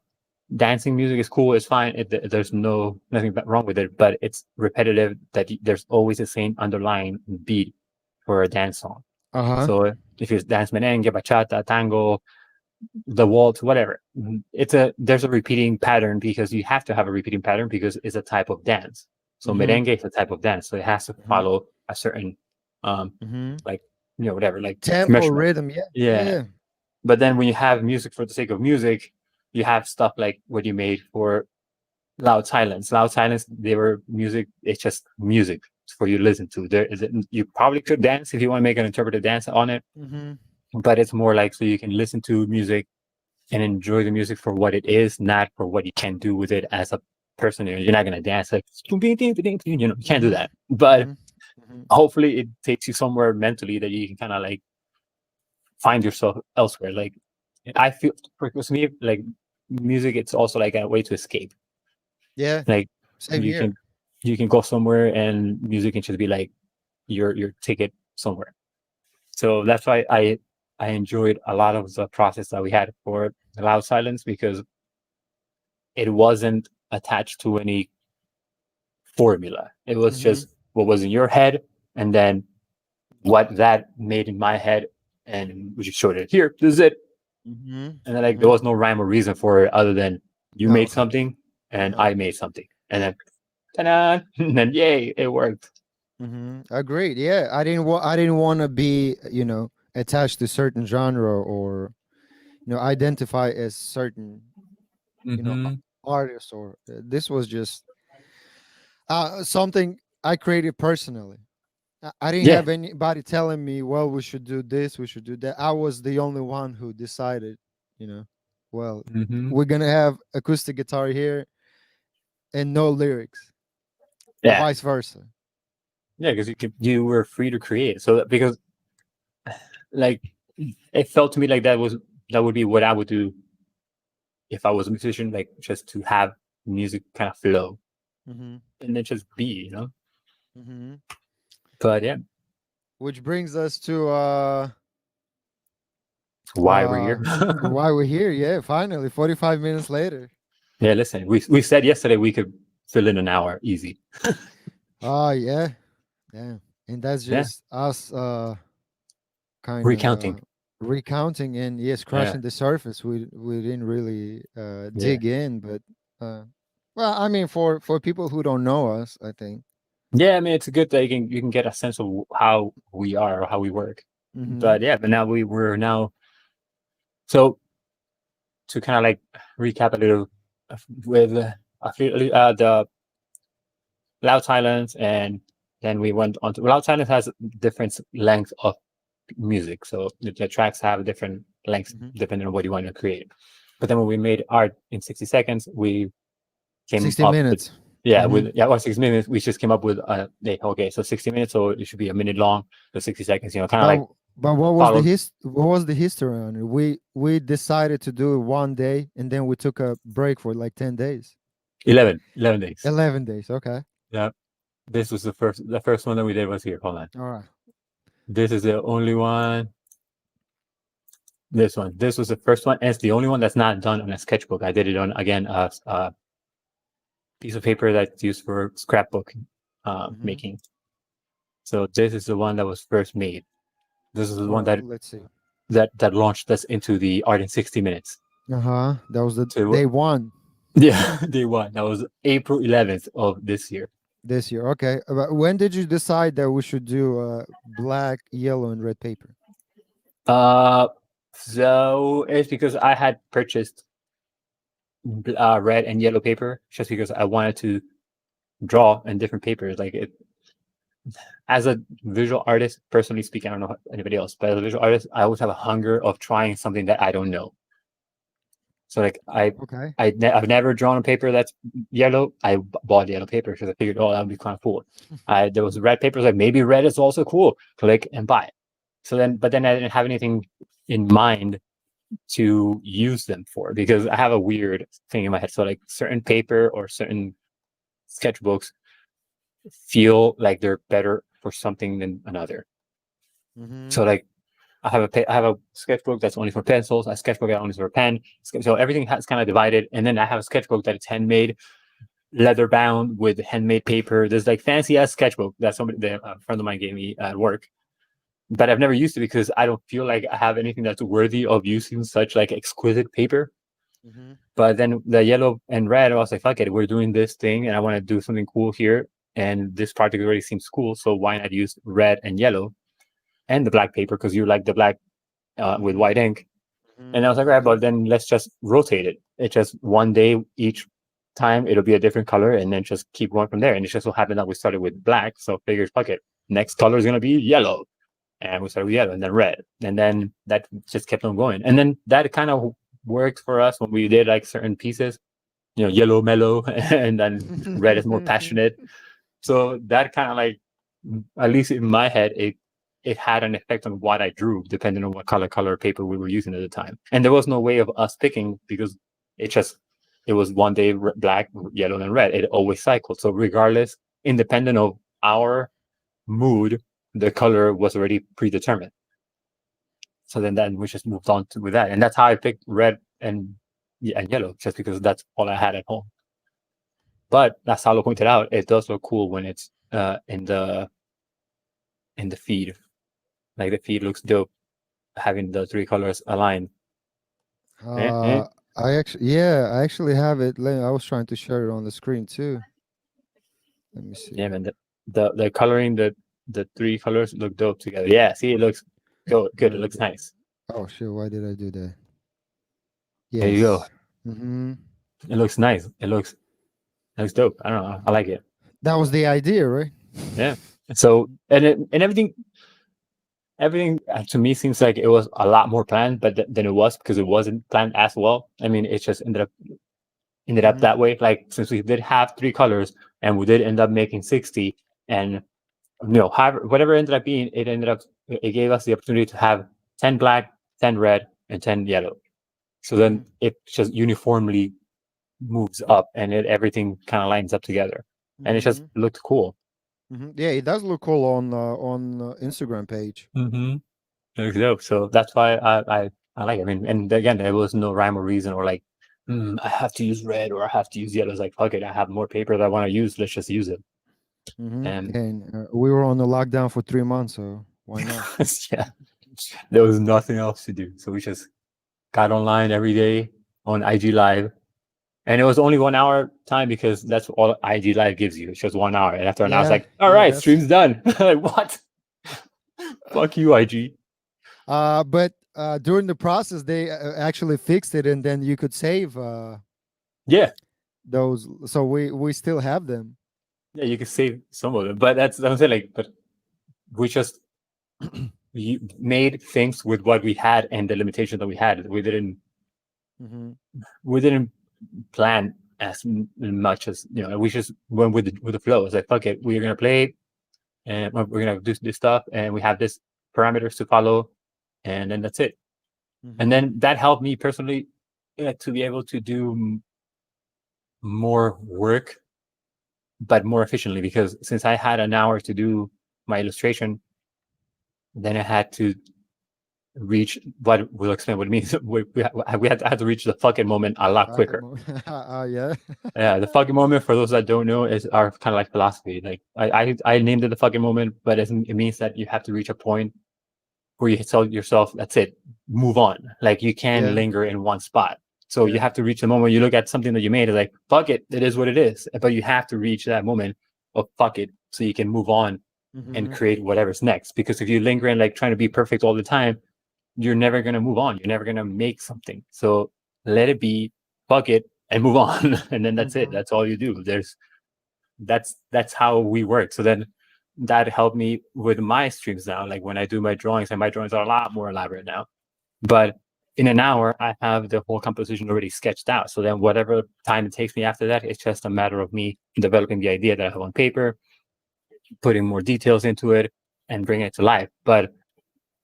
dancing music is cool, it's fine. There's nothing wrong with it, but it's repetitive. There's always the same underlying beat for a dance song. Uh huh. So if you dance merengue, bachata, tango, the waltz, whatever, there's a repeating pattern because you have to have a repeating pattern because it's a type of dance. So Mhm. merengue is a type of dance, so it has to Mhm. follow a certain Mhm. like whatever like Tempo, measurement. rhythm. Yeah. Yeah. Yeah, Yeah. but then when you have music for the sake of music, you have stuff like what you made for Loud Silence. Loud Silence, they were music. It's just music for you to listen to. You probably could dance if you want to make an interpretive dance on it, Mhm. but it's more like so you can listen to music and enjoy the music for what it is, not for what you can do with it as a person. You're not gonna dance like you can't do Mhm. that. But Mhm. Mhm. hopefully, it takes you somewhere mentally that you can kind of like find yourself elsewhere. Like I feel for me, like music, it's also like a way to escape. Yeah. Like Same you here. can you can go somewhere and music can just be like your ticket somewhere. So that's why I enjoyed a lot of the process that we had for Loud Silence because it wasn't attached to any formula. It was Mhm. just what was in your head and then what that made in my head, and we just showed it here. This is it. Mhm. And then like there Mhm. was no rhyme or reason for it other than you Oh, made okay. something Uh and huh. I made something, and then ta-da! And then yay, it worked. Agreed. Yeah, I didn't want to be, attached to certain genre, or identify as certain, you know, Mm-hmm. artist, or this was just something I created personally. I didn't Yeah. have anybody telling me, well, we should do this, we should do that. I was the only one who decided, you know, well, Mm-hmm. we're gonna have acoustic guitar here and no lyrics, or Yeah. vice versa. Yeah, because you were free to create. So because like it felt to me like that would be what I would do if I was a musician, like just to have music kind of flow hmm and then just be, hmm But yeah, Which brings us to why we're here. why we're here. Yeah, finally, 45 minutes later. Yeah, listen, we said yesterday we could fill in an hour easy. Oh yeah, yeah, and that's Yeah, just us kind of recounting. recounting and, yes, Yeah, scratching the surface. We didn't really yeah, dig in, but well, I mean, for people who don't know us, I think. yeah. I mean, it's good that you can get a sense of how we are or how we work. hmm But yeah, but now we're now so to kind of like recap a little with the loud silence, and then we went on to loud silence has different length of music, so the tracks have different lengths hmm depending on what you want to create. But then when we made art in 60 seconds, we came 60 up with minutes. with hmm or 6 minutes. We just came up with okay, so 60 minutes, so it should be a minute long, so 60 seconds, kind of like But what was the followed history on it? We decided to do it one day, and then we took a break for like 10 days, 11 days. 11 days. Okay, Yeah, this was the first one that we did was here. Hold on, all right. this is the only one. This was the first one, and it's the only one that's not done on a sketchbook. I did it on, again, a piece of paper that's used for scrapbook hmm making. So this is the one that was first made. This is the All one right. that Let's see. that launched us into the art in 60 minutes. That was the So day one yeah, day one. That was April 11th of this year. this year. Okay, but when did you decide that we should do black, yellow, and red paper? Uh, so it's because I had purchased red and yellow paper just because I wanted to draw in different papers. Like it, as a visual artist, personally speaking, I don't know anybody else, but as a visual artist, I always have a hunger of trying something that I don't know. So like Okay. I've never drawn a paper that's yellow. I bought yellow paper because I figured, oh, that would be kind of cool. There was red papers, like maybe red is also cool. Click and buy. So then, but then I didn't have anything in mind to use them for because I have a weird thing in my head. So like certain paper or certain sketchbooks feel like they're better for something than another. hmm So like I have a sketchbook that's only for pencils, a sketchbook that only for pen. So everything has kind of divided, and then I have a sketchbook that it's handmade, leather bound with handmade paper. There's like fancy ass sketchbook that a friend of mine gave me at work, but I've never used it because I don't feel like I have anything that's worthy of using such like exquisite paper. hmm But then the yellow and red, I was like, fuck it, we're doing this thing, and I want to do something cool here, and this project already seems cool, so why not use red and yellow and the black paper because you like the black with hmm white ink. And I hmm was like, right, but then let's just rotate it. It's just one day each time it'll be a different color, and then just keep going from there. And it just so happened that we started with black, so figures, fuck it. Next color is gonna be yellow, and we started with yellow, and then red, and then that just kept on going. And then that kind of worked for us when we did like certain pieces. Yellow mellow, and then red is more passionate. So that kind of like, at least in my head, it had an effect on what I drew, depending on what color paper we were using at the time. And there was no way of us picking because it was one day black, yellow, and red. It always cycled. So regardless, independent of our mood, the color was already predetermined. So then we just moved on with that, and that's how I picked red and yellow, just because that's all I had at home. But as Salo pointed out, it does look cool when it's in the feed. Like the feed looks dope, having the three colors aligned. Eh, eh. uh I actually, yeah, I actually have it. I was trying to share it on the screen too. Let me Yeah, see. man. The coloring, the three colors look dope together. Yeah, see, it looks good. It Very looks good. nice. Oh shit! Why did I do that? There you go. Yes. Hmm. It looks nice. It looks dope. I don't know. I like it. That was the idea, right? Yeah. So and everything to me seems like it was a lot more planned, but than it was because it wasn't planned as well. I mean, it just ended up Hmm. that way. Like since we did have three colors and we did end up making 60, and however whatever ended up being, it gave us the opportunity to have 10 black, 10 red, and 10 yellow. So then Hmm. it just uniformly moves up and everything kind of lines up together. And it just Hmm. looked cool. Hmm. Yeah, it does look cool on Instagram page. Mm-hmm. Looks dope. So that's why I like it. I mean, and again, there was no rhyme or reason or like, I have to use red or I have to use yellow. It's like, fuck it, I have more paper that I want to use. Let's just use it. Hmm. And And we were on the lockdown for 3 months, so why not? yeah, there was nothing else to do. So we just got online every day on IG Live. And it was only 1 hour time because that's all IG Live gives you. It's just 1 hour. And after an hour, it's Yeah, like, all yeah, right, that's. stream's done. Like, what? Fuck you, IG. But during the process, they actually fixed it, and then you could save Yeah. those. So we still have them. Yeah, you can save some of them. But that's what I'm saying. Like, but we just made things with what we had and the limitations that we had. Hmm. We didn't plan as much as we just went with the flow. It's like fuck it, we're gonna play and we're gonna do this stuff, and we have this parameters to follow, and then that's it. And Hmm. then that helped me personally to be able to do more work, but more efficiently because since I had an hour to do my illustration, then I had to reach what we'll explain what it means. We had to reach the fucking moment a lot Fuck it, quicker. Mo. Yeah. Yeah, the fucking moment for those that don't know is our kind of like philosophy. Like I named it the fucking moment, but it means that you have to reach a point where you tell yourself, that's it, move on. Like you can't Yeah. linger in one spot. So you Yeah. have to reach the moment where you look at something that you made, it's like, fuck it, it is what it is. But you have to reach that moment of fuck it so you can move on and Hmm. create whatever's next. Because if you linger in like trying to be perfect all the time, you're never gonna move on. You're never gonna make something. So let it be, fuck it, and move on. And then that's it. Hmm. That's all you do. That's how we work. So then that helped me with my streams now. Like when I do my drawings, and my drawings are a lot more elaborate now. But in an hour, I have the whole composition already sketched out. So then whatever time it takes me after that, it's just a matter of me developing the idea that I have on paper, putting more details into it, and bringing it to life. But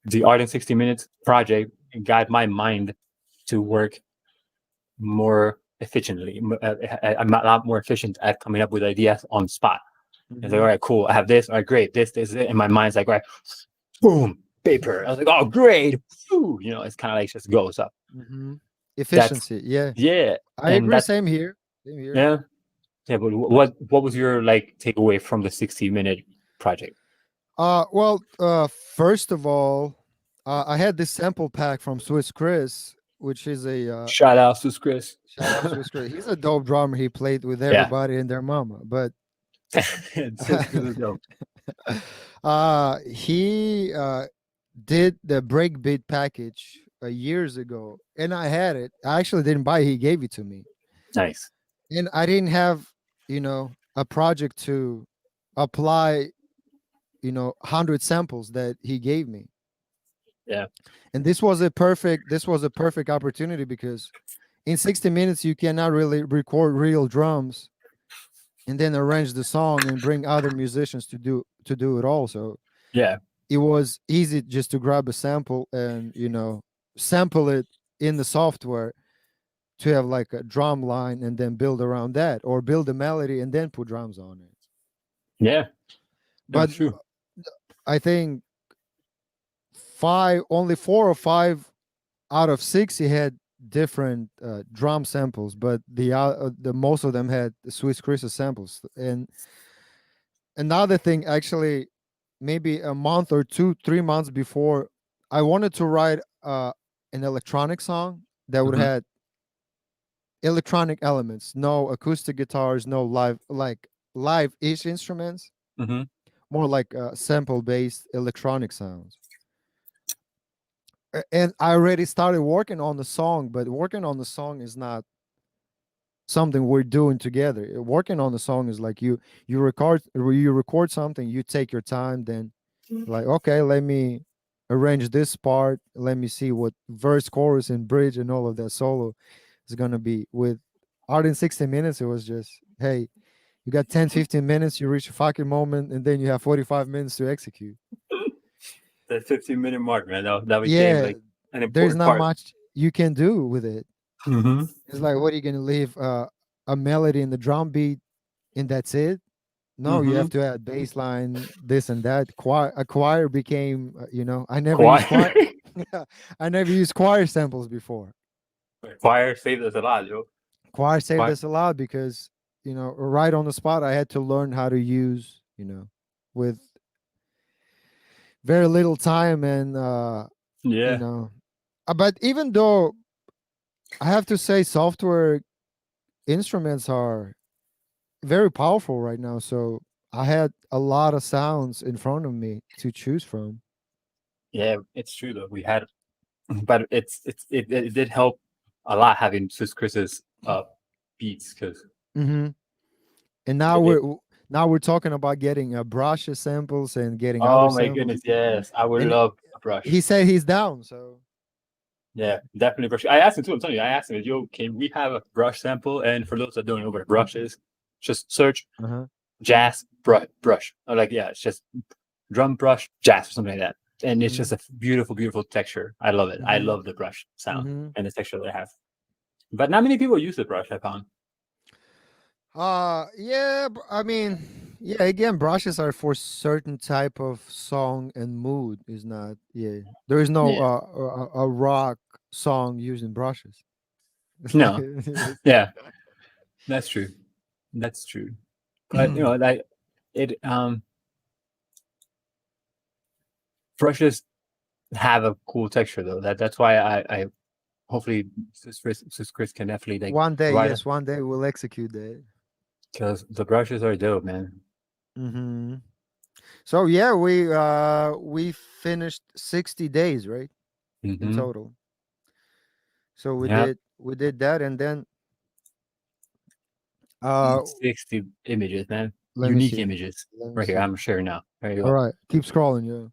the Art in 60 Minutes project got my mind to work more efficiently. I'm a lot more efficient at coming up with ideas on the spot. It's like, all Hmm. right, cool. I have this. All right, great. This, it. And my mind's like, all right, boom, paper. I was like, oh, great. It's kind of like just goes up. Hmm. That's, Efficiency. Yeah, yeah. I And agree. that's, Same here. Same here. yeah. Yeah. But what was your like takeaway from the 60-minute project? Well, first of all, I had this sample pack from Swiss Chris, which is a Shout out to Chris. shout out Swiss Chris. He's a dope drummer. He played with Yeah. everybody and their mama. But Chris is dope. he did the breakbeat package years ago, and I had it. I actually didn't buy it. He gave it to me, Nice. and I didn't have a project to apply 100 samples that he gave me. Yeah. And this was a perfect opportunity because in 60 minutes you cannot really record real drums and then arrange the song and bring other musicians to do it also. Yeah. It was easy just to grab a sample and sample it in the software to have like a drum line and then build around that, or build a melody and then put drums on it. Yeah. But That's true. I think only 4 or 5 out of 6 he had different drum samples, but the most of them had Swiss Chris's samples. And another thing, actually, maybe a month or 2 3 months before, I wanted to write an electronic song that would have electronic elements, no acoustic guitars, no live, like live-ish instruments, Mm-hmm. more like sample-based electronic sounds. And I already started working on the song, but working on the song is not something we're doing together. Working on the song is like you record something, you take your time, then like, okay, let me arrange this part, let me see what verse, chorus, and bridge and all of that solo is gonna be. With Art in 60 Minutes, it was just, hey, you got 10, 15 minutes, you reach a fucking moment, and then you have 45 minutes to execute. The 15-minute mark, man. That became Yeah, like an there's important not part. much you can do with it. Mm-hmm. It's like, what are you gonna leave a melody in the drum beat and that's it? No, you Mm-hmm. have to add bass line, this and that. A choir became, I never used Choir. choir. I never used choir samples before. Choir saved us a lot, yo. Choir saved Choir. us a lot because, right on the spot, I had to learn how to use, with very little time and, you Yeah. know, but even though I have to say software instruments are very powerful right now, so I had a lot of sounds in front of me to choose from. Yeah, it's true though. We had, but it did help a lot having Sis Chris's beats because Hmm. And it now did. we're talking about getting brushes samples and getting other Oh my samples. goodness, yes, I would And love a he brush. said he's down. So Yeah, definitely brush. I asked him too. I'm telling you, I asked him, "Yo, can we have a brush sample?" And for those that don't know what a brush is, just search uh-huh. jazz brush. I'm like, yeah, it's just drum brush jazz or something like that, and it's Hmm. just a beautiful, beautiful texture. I love it. I Hmm. love the brush sound Hmm. and the texture that it has. But not many people use the brush. I found. Yeah, I mean, yeah, again, brushes are for certain type of song and mood. Is not, yeah. There is no Yeah. a rock song using brushes. No. Yeah, that's true. That's true. But like it brushes have a cool texture though. That's why I hopefully Sis Chris can definitely like One day, provide it yes, one day we'll execute that. because the brushes are dope, man. Hmm. So yeah, we finished 60 days, right? In Mm-hmm. total. So we Yeah, did we did that, and then uh 60 images, man. let me Unique see. images. Let me Right here, see. I'm sharing now. There you All go. right, keep scrolling,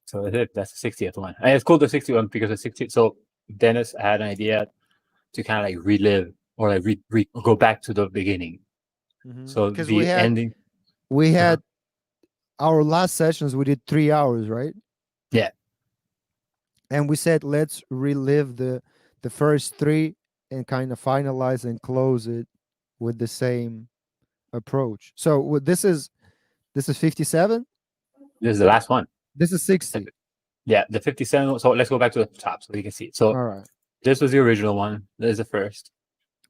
So that's it. That's the 60th one. And it's called the 60th one because the 60th. So Dennis had an idea to kind of like relive or like go back to the beginning. yeah. So Because we the had ending. we Uh-huh. had our last sessions. We did 3 hours, right? Yeah. And we said let's relive the first three and kind of finalize and close it with the same approach. So this is 57. This is the last one. This is 60. Yeah, the 57. So let's go back to the top so you can see. So All right. this was the original one. This is the first.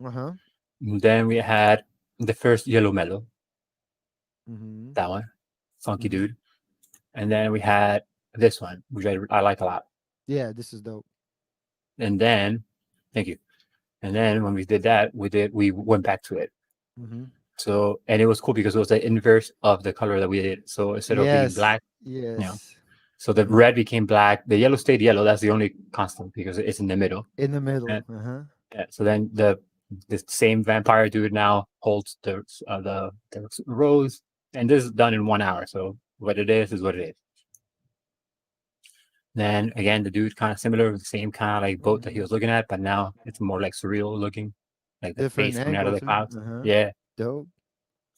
Uh huh. Then we had the first Yellow Mellow, Mm-hmm. that one, Funky Mm-hmm. Dude. And then we had this one, which I like a lot. Yeah, this is dope. And then, thank you. And then when we did that, we went back to it. Mm-hmm. So and it was cool because it was the inverse of the color that we did. So instead of being Yes. black, you know, Yes. so the Uh-huh. red became black. The yellow stayed yellow. That's the only constant because it's in the middle. In the middle. And Uh-huh. yeah, so then the same vampire dude now holds the rose, and this is done in 1 hour. So what it is what it is. Then again, the dude kind of similar, the same kind of like boat that he Mm-hmm. was looking at, but now it's more like surreal looking, like the Different face coming out angle of the too. clouds. Uh-huh. Yeah. Dope.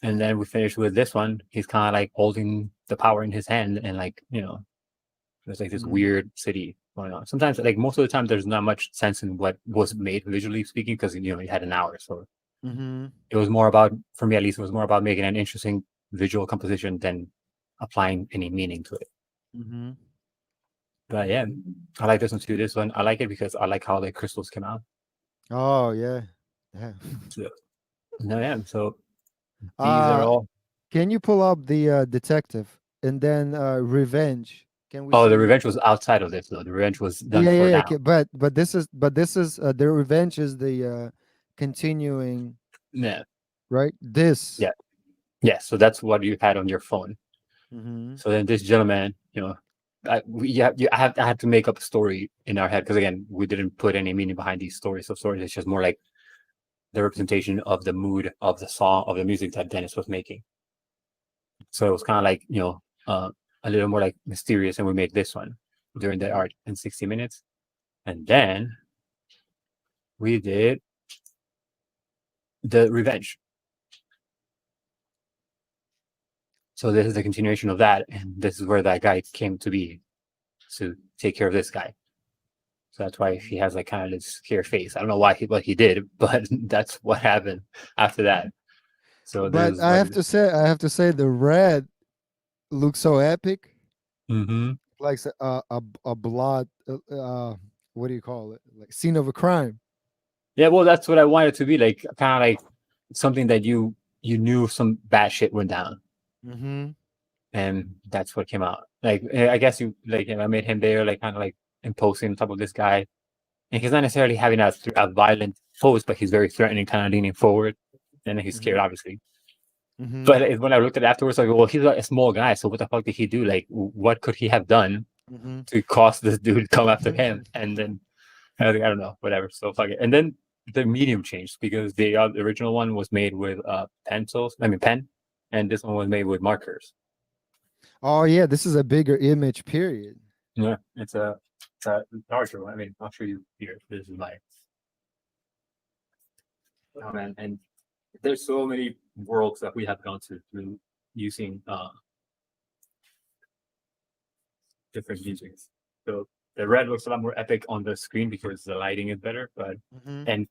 And then we finished with this one. He's kind of like holding the power in his hand, and like there's like this Mm-hmm. weird city going on. Sometimes, like most of the time, there's not much sense in what was made visually speaking because you had an hour, so Mm-hmm. it was more about, for me at least, it was more about making an interesting visual composition than applying any meaning to it. Mm-hmm. But yeah, I like this one too. This one I like it because I like how the crystals came out. Oh yeah. Yeah. So, no, yeah. So these are uh all. can you pull up the detective and then revenge? Can we Oh, the see? revenge was outside of this though. The revenge was done Yeah, for yeah, yeah. now. But this is the revenge is the continuing, Yeah, right? This. yeah, yeah. So that's what you had on your phone. Mm-hmm. So then this gentleman, I had to make up a story in our head because again, we didn't put any meaning behind these stories. So stories is just more like the representation of the mood of the song of the music that Dennis was making. So it was kind of like a little more like mysterious, and we made this one during the art in 60 minutes, and then we did the revenge. So this is the continuation of that, and this is where that guy came to be to take care of this guy. So that's why he has like kind of this scared face. I don't know what he did, but that's what happened after that. So this But is what. I have to say, the red looks so epic, Mm-hmm. like a blood. What do you call it? Like scene of a crime. Yeah, well, that's what I wanted to be like, kind of like something that you knew some bad shit went down, Mm-hmm. and that's what came out. Like I guess you like I made him there, like kind of like imposing on top of this guy, and he's not necessarily having a violent pose, but he's very threatening, kind of leaning forward, and then he's scared, Mm-hmm. obviously. Mm-hmm. But when I looked at it afterwards, I go, well, he's a small guy, so what the fuck did he do? Like, what could he have done Mm-hmm. to cause this dude to come after him? And then I think I don't know, whatever. So fuck it. And then the medium changed because the original one was made with pencils. I mean pen, and this one was made with markers. Oh yeah, this is a bigger image. Period. Yeah, it's a larger one. I mean, I'll show you here. This is my oh man, and there's so many worlds that we have gone to through using different musics. So the red looks a lot more epic on the screen because the lighting is better, but Mm-hmm. and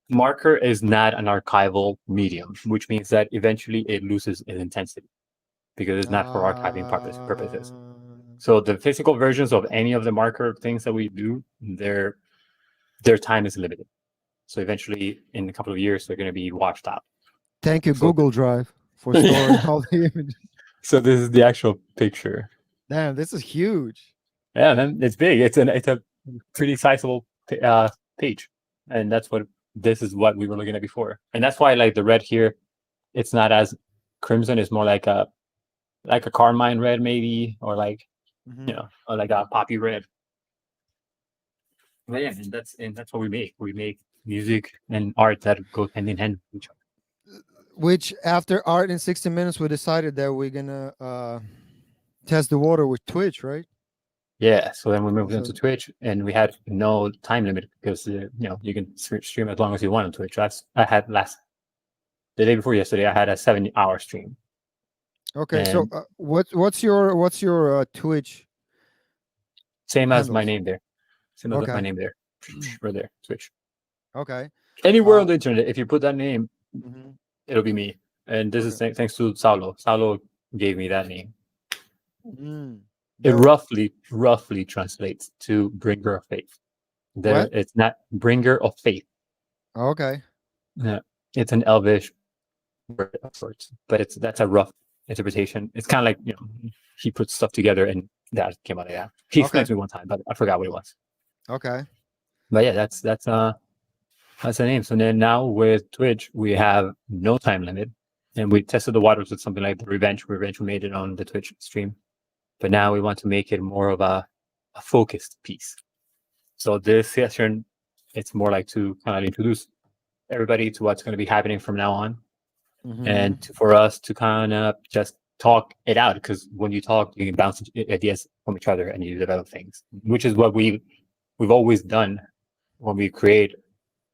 marker is not an archival medium, which means that eventually it loses its intensity because it's not for archiving purposes. So the physical versions of any of the marker things that we do, their time is limited. So eventually, in a couple of years, they're going to be washed out. Thank you, So, Google Drive, for storing all the images. so this is the actual picture. Damn, this is huge. Yeah, man, it's big. It's a pretty sizable page, and that's what this is what we were looking at before, and that's why like the red here, it's not as crimson. It's more like a carmine red maybe, or like Mm-hmm. or like a poppy red. But yeah, and that's what we make. We make music and art that go hand in hand with each other. Which after art in 60 minutes, we decided that we're gonna test the water with Twitch, right? Yeah, so then we moved So into Twitch, and we had no time limit because you can stream as long as you want on Twitch. I had the day before yesterday. I had a 7 hour stream, okay, so and what's your Twitch same as my handles? name there, same as my Okay, name there, right there, Twitch. okay. Anywhere on Uh, the internet, if you put that name, mhm, it'll be me. And this is okay. thanks to Saulo. Saulo gave me that name. Mm, It dope. roughly translates to bringer of faith. There, What? it's not bringer of faith. Okay. Yeah, it's an Elvish word of sorts, but that's a rough interpretation. It's kind of like he puts stuff together, and that came out of that. He explained Okay. to me one time, but I forgot what it was. Okay. But yeah, that's the name. So then now with Twitch, we have no time limit, and we tested the waters with something like the Revenge. Revenge, we made it on the Twitch stream, but now we want to make it more of a focused piece. So this session, it's more like to kind of introduce everybody to what's going to be happening from now on, Mm-hmm. and for us to kind of just talk it out. Because when you talk, you can bounce ideas from each other and you develop things, which is what we've always done when we create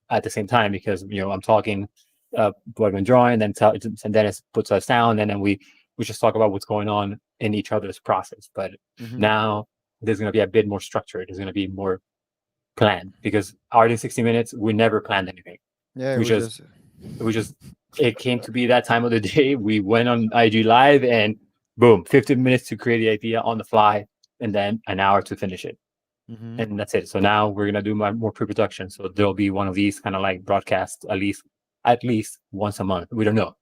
at the same time. Because I'm talking, what I'm drawing, then and Dennis puts us down, and then we just talk about what's going on in each other's process. But Mm-hmm. now there's going to be a bit more structured. There's going to be more planned because art in 60 minutes, we never planned anything. Yeah, it We was just just. we just it came to be that time of the day. We went on IG live and boom, 15 minutes to create the idea on the fly, and then an hour to finish it, Mm-hmm. and that's it. So now we're gonna do more pre-production. So there'll be one of these kind of like broadcasts at least once a month. We don't know.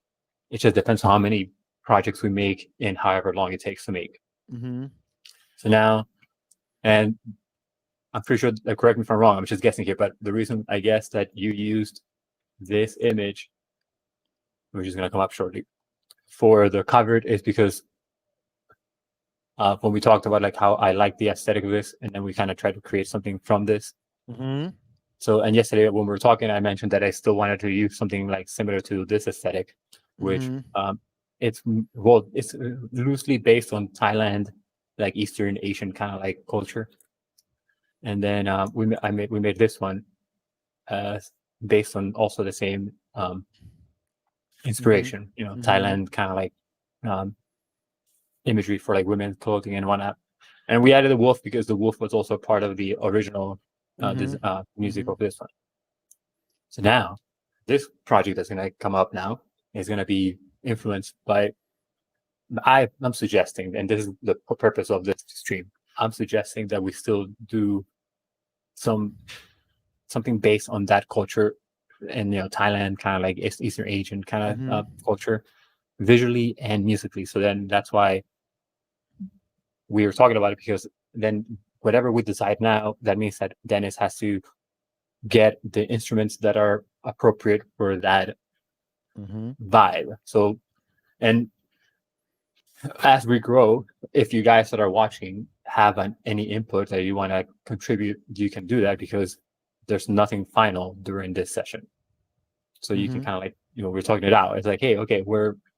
It just depends on how many projects we make and however long it takes to make. Mm-hmm. So now, and I'm pretty sure, correct me if I'm wrong, I'm just guessing here, but the reason I guess that you used this image, which is going to come up shortly, for the cover is because when we talked about like how I like the aesthetic of this, and then we kind of tried to create something from this. Mm-hmm. So, and yesterday when we were talking, I mentioned that I still wanted to use something like similar to this aesthetic, which Mm-hmm. it's it's loosely based on Thailand, like Eastern Asian kind of like culture. And then we made this one uh, based on also the same Mm-hmm. inspiration, Mm-hmm. Thailand kind of like um, imagery for like women's clothing and whatnot. And we added the wolf because the wolf was also part of the original Mm-hmm. music Mm-hmm. of this one. So now, this project that's going to come up now is going to be influenced by. I'm suggesting, and this is the purpose of this stream. I'm suggesting that we still do some something based on that culture, and Thailand, kind of like Eastern Asian kind of Mm-hmm. culture, visually and musically. So then that's why we were talking about it, because then whatever we decide now, that means that Dennis has to get the instruments that are appropriate for that Mm-hmm. vibe. So, and as we grow, if you guys that are watching have any input that you want to contribute, you can do that, because there's nothing final during this session. So you can Mm-hmm. kind of like, we're talking it out. It's like, hey, okay,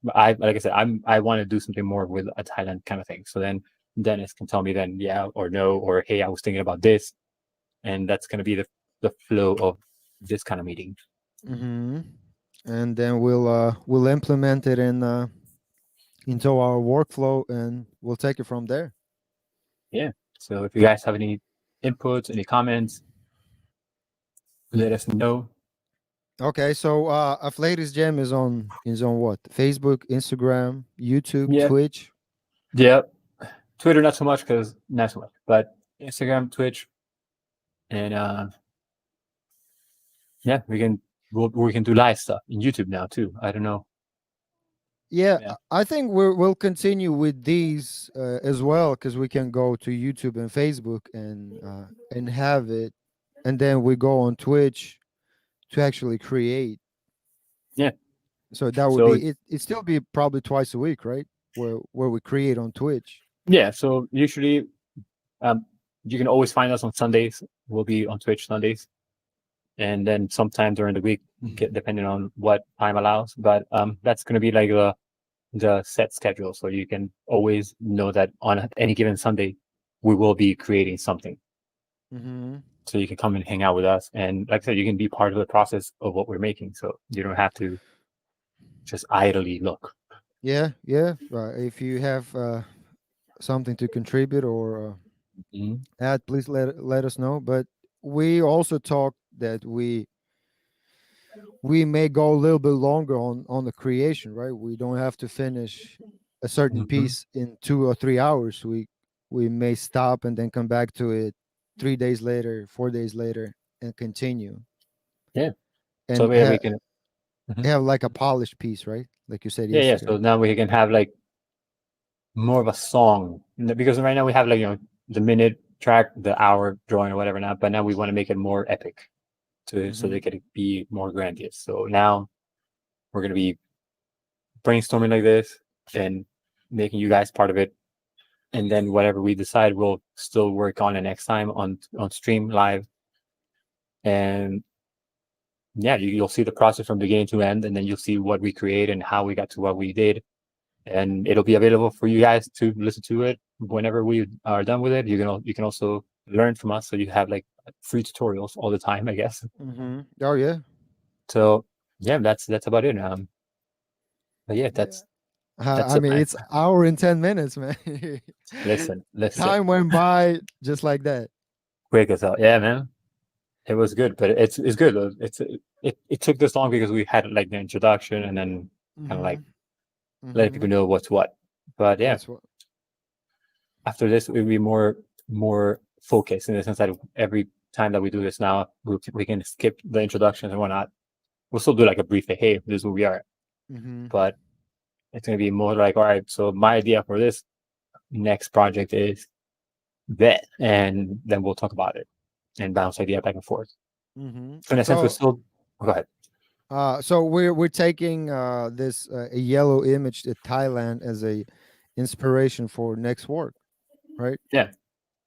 like I said, I want to do something more with a Thailand kind of thing. So then Dennis can tell me then yeah or no, or hey, I was thinking about this, and that's going to be the flow of this kind of meeting. Mm-hmm. And then we'll implement it into our workflow, and we'll take it from there. Yeah. So if you guys have any inputs, any comments, let us know. Okay, so Afflatus Jam is on what? Facebook, Instagram, YouTube, Yeah. Twitch. Yeah. Twitter, not so much, because not so much, but Instagram, Twitch, and yeah, we can do live stuff in YouTube now too. I don't know. Yeah, Yeah. I think we'll continue with these as well, because we can go to YouTube and Facebook and have it, and then we go on Twitch to actually create. Yeah. So that would So be it. It still be probably twice a week, right? Where we create on Twitch. yeah. So usually, um, you can always find us on Sundays. We'll be on Twitch Sundays, and then sometime during the week, depending on what time allows. But that's going to be like the set schedule, so you can always know that on any given Sunday, we will be creating something. Mm-hmm. So you can come and hang out with us, and like I said, you can be part of the process of what we're making. So you don't have to just idly look. Yeah, yeah. If you have something to contribute or Mhm. add, please let us know. But we also talked that we may go a little bit longer on the creation, right? We don't have to finish a certain Mhm. piece in 2 or 3 hours. We may stop and then come back to it 3 days later, 4 days later, and continue Yeah. So and yeah, we can. Mhm. have like a polished piece, right? Like you said Yeah, yeah. yesterday. So now we can have like more of a song, because right now we have like the minute track, the hour drawing or whatever now, but now we want to make it more epic, so Hmm. they could be more grandiose. So now we're gonna be brainstorming like this and making you guys part of it, and then whatever we decide, we'll still work on it next time on stream live, and yeah, you'll see the process from beginning to end, and then you'll see what we create and how we got to what we did, and it'll be available for you guys to listen to it whenever we are done with it. You can also learn from us, so you have like free tutorials all the time, I guess. Hmm. Oh yeah. So yeah, that's about it. But yeah, Yeah. that's I it, mean, man. it's hour and 10 minutes, man. Listen, Time went by just like that. quick as hell. Yeah, man, it was good, but it's good. It took this long because we had like the introduction, and then kind of like Hmm. letting Hmm. people know what's what. But yeah, That's what. after this, we'll be more focused, in the sense that every time that we do this now, we can skip the introductions and whatnot. We'll still do like a brief, hey, this is who we are, Hmm. but it's gonna be more like, all right, so my idea for this next project is that, and then we'll talk about it. and bounce idea back and forth. Hmm. So in a sense, we're So, still. Go ahead. we're taking this a yellow image to Thailand as a inspiration for next work, right? Yeah.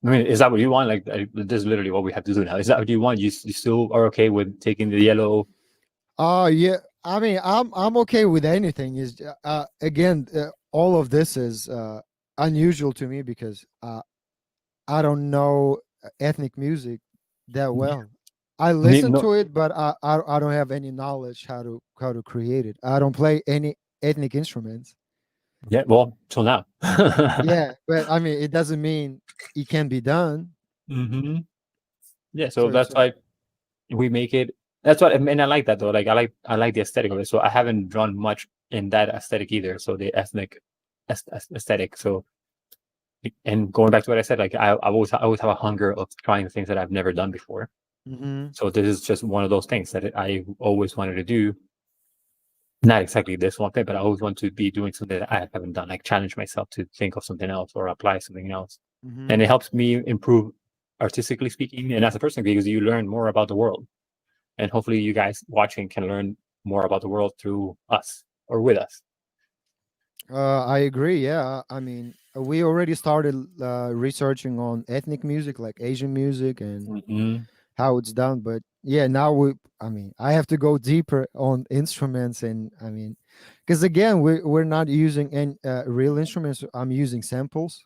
I mean, is that what you want? Like, this is literally what we have to do now. Is that what you want? You still are okay with taking the yellow? Yeah. I mean, I'm okay with anything. Is again, all of this is unusual to me because I don't know ethnic music that well. I listen No. to it, but I don't have any knowledge how to create it. I don't play any ethnic instruments. Yeah. Well, till now. Yeah, but I mean, it doesn't mean it can be done. hmm Yeah. So So that's why we make it. That's what, and I like that though. Like, I like the aesthetic of it. So I haven't drawn much in that aesthetic either. So the ethnic aesthetic. So, and going back to what I said, like I always have a hunger of trying things that I've never done before. hmm So this is just one of those things that I always wanted to do. Not exactly this one thing, but I always want to be doing something that I haven't done, like challenge myself to think of something else or apply something else. hmm And it helps me improve artistically speaking and as a person because you learn more about the world. And hopefully you guys watching can learn more about the world through us or with us. I agree. Yeah, I mean, we already started researching on ethnic music, like Asian music, and Hmm how it's done. But yeah, now I mean, I have to go deeper on instruments, and I mean, because again, we're not using any real instruments. I'm using samples.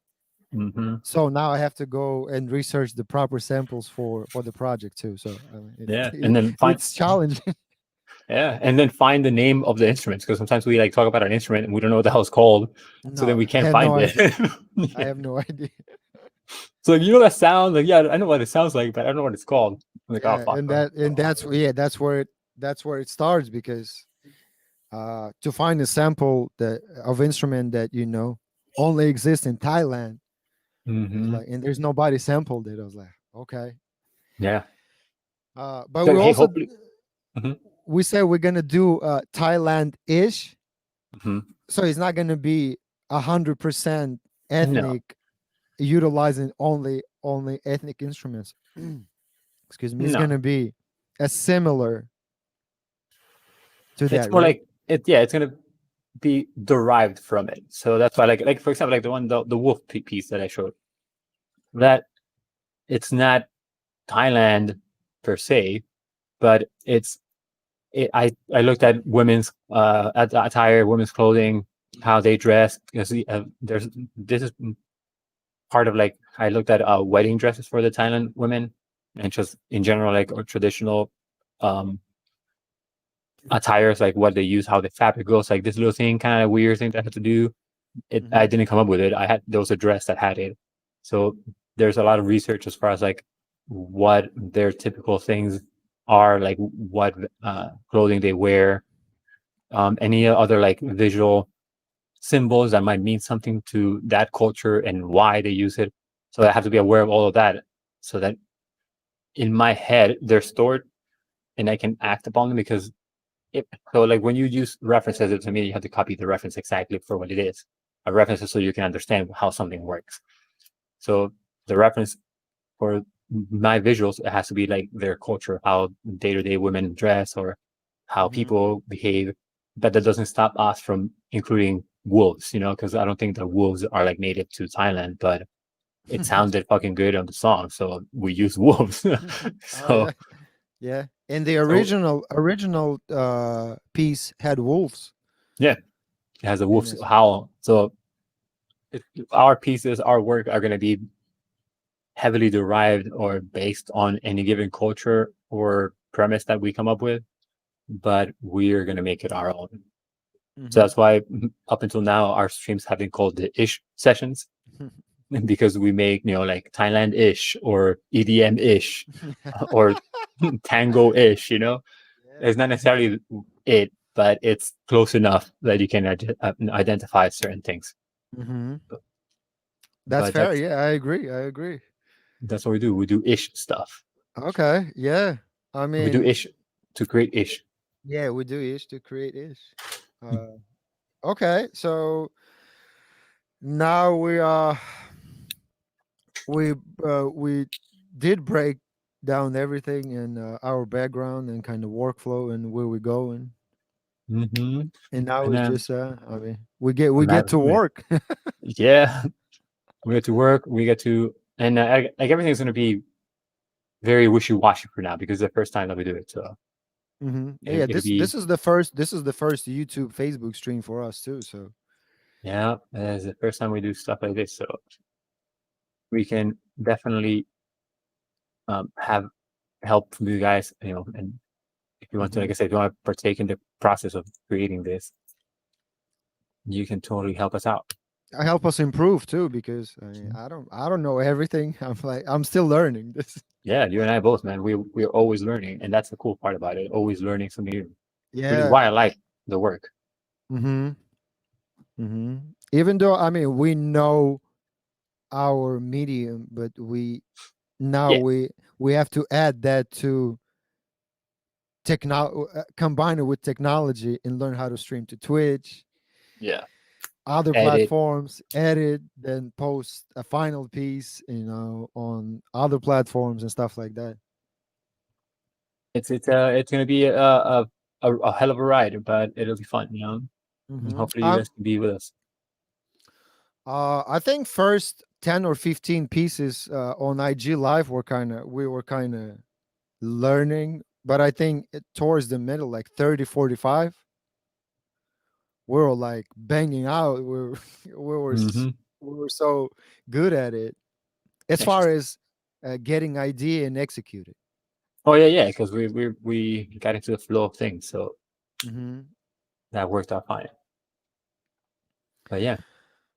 hmm So now I have to go and research the proper samples for the project too. So I mean, Yeah. And then find it's challenging. yeah. And then find the name of the instruments because sometimes we like talk about an instrument and we don't know what the hell it's called. So then No, we I can't have no find it. idea. I Yeah. have no idea. So like, you know that sound? Like, yeah, I know what it sounds like, but I don't know what it's called. I'm like, oh Yeah, fuck. and that's yeah, that's where it starts because to find a sample that of instrument that only exists in Thailand is hmm like, and there's nobody sampled it. I was like, okay. Yeah. But So we hey, also hopefully. Mhm, we said we're gonna do Thailand ish, mhm. so it's not gonna be 100% No, ethnic, utilizing only ethnic instruments. Excuse me. It's no. gonna be as similar to It's that, more right? like it. Yeah, it's gonna be derived from it. So that's why, like for example, like the wolf piece that I showed. That it's not Thailand per se, but I looked at women's attire, women's clothing, how they dress. Because there's this is part of like I looked at wedding dresses for the Thailand women, and just in general like or traditional um attires, like what they use, how the fabric goes, like this little thing, kind of weird thing that I had to do. I Hmm. didn't come up with it. There was a dress that had it. So there's a lot of research as far as like what their typical things are, like what clothing they wear, any other like visual symbols that might mean something to that culture and why they use it. So I have to be aware of all of that so that in my head they're stored and I can act upon them because so like when you use references to me, you have to copy the reference exactly for what it is. A reference is so you can understand how something works. So the reference for my visuals, it has to be like their culture, how day-to-day women dress or how Hmm. people behave. But that doesn't stop us from including wolves, because I don't think the wolves are like native to Thailand, but it sounded fucking good on the song, so we use wolves. Oh yeah, so yeah. And the so original piece had wolves yeah, it has a in wolf's this. howl. So if our pieces, our work are going to be heavily derived or based on any given culture or premise that we come up with, but we're going to make it our own. So Hmm. that's why up until now, our streams have been called the ish sessions because we make, like Thailand ish or EDM ish or tango ish. Yeah. It's not necessarily it, but it's close enough that you can identify certain things. Hmm. That's But fair. that's Yeah, I agree. I agree. that's what we do. We do ish stuff. Okay. Yeah. I We do mean, ish to create ish. yeah, we do ish to create ish. Okay. So now we did break. down everything and our background and kind of workflow and where we're going. Mm-hmm. And now And it's then just I mean we get Matt, to work. yeah, we get to work. We get to, and like everything's gonna be very wishy-washy for now because it's the first time that we do it. So Yeah, it'll this be, is the first YouTube Facebook stream for us too. So yeah, it's the first time we do stuff like this. So we can definitely have help from you guys, and if you want to, like hmm I said, if you want to partake in the process of creating this, you can totally help us out. help us improve too because I mean, I don't know everything. I'm still learning this. Yeah, you and I both, man. We're always learning, and that's the cool part about it. Always learning something new, which is Yeah. why I like the work. hmm hmm Even though I mean we know our medium, but now Yeah, we have to add that to combine it with technology and learn how to stream to Twitch, yeah. other Edit. platforms, edit, then post a final piece, on other platforms and stuff like that. It's gonna be a hell of a ride, but it'll be fun, And hmm hopefully you guys can be with us. I think first 10 or 15 pieces on IG Live we were kind of learning, but I think towards the middle, like 30, 45, we were like banging out. Mm-hmm. We were so good at it as It's far just, as getting idea and execute it. oh yeah, because we got into the flow of things, so hmm that worked out fine. But yeah,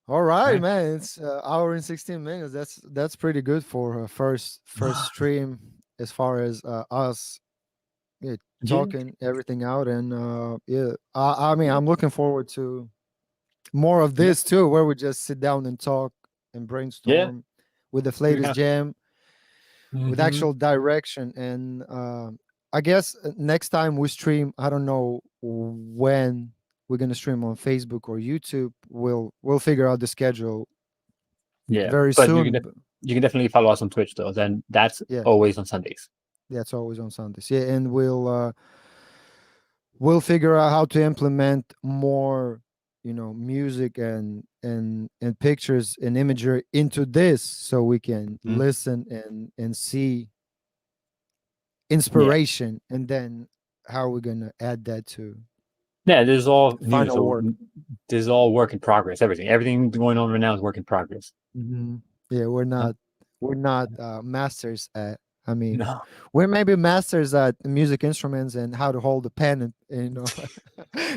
All right, right. man. It's hour and 16 minutes. That's pretty good for a first stream as far as us, yeah, Yeah, talking everything out. And yeah, I mean, I'm looking forward to more of yeah, this too, where we just sit down and talk and yeah. brainstorm with the We Afflatus have. Jam with Mm-hmm. actual direction. And I guess next time we stream, I don't know when we're gonna stream on Facebook or YouTube. We'll figure out the schedule Yeah, very but soon. you can definitely follow us on Twitch though. Then that's Yeah, always on Sundays. that's always on Sundays. Yeah, and we'll figure out how to implement more, music and pictures and imagery into this, so we can Mhm. listen and see Yeah, inspiration, and then how we're gonna add that to yeah. This is all the new, final so work. this is all work in progress. Everything going on right now is work in progress. Yeah, we're Huh? not we're not masters at. I mean, No, we're maybe masters at music instruments and how to hold a pen and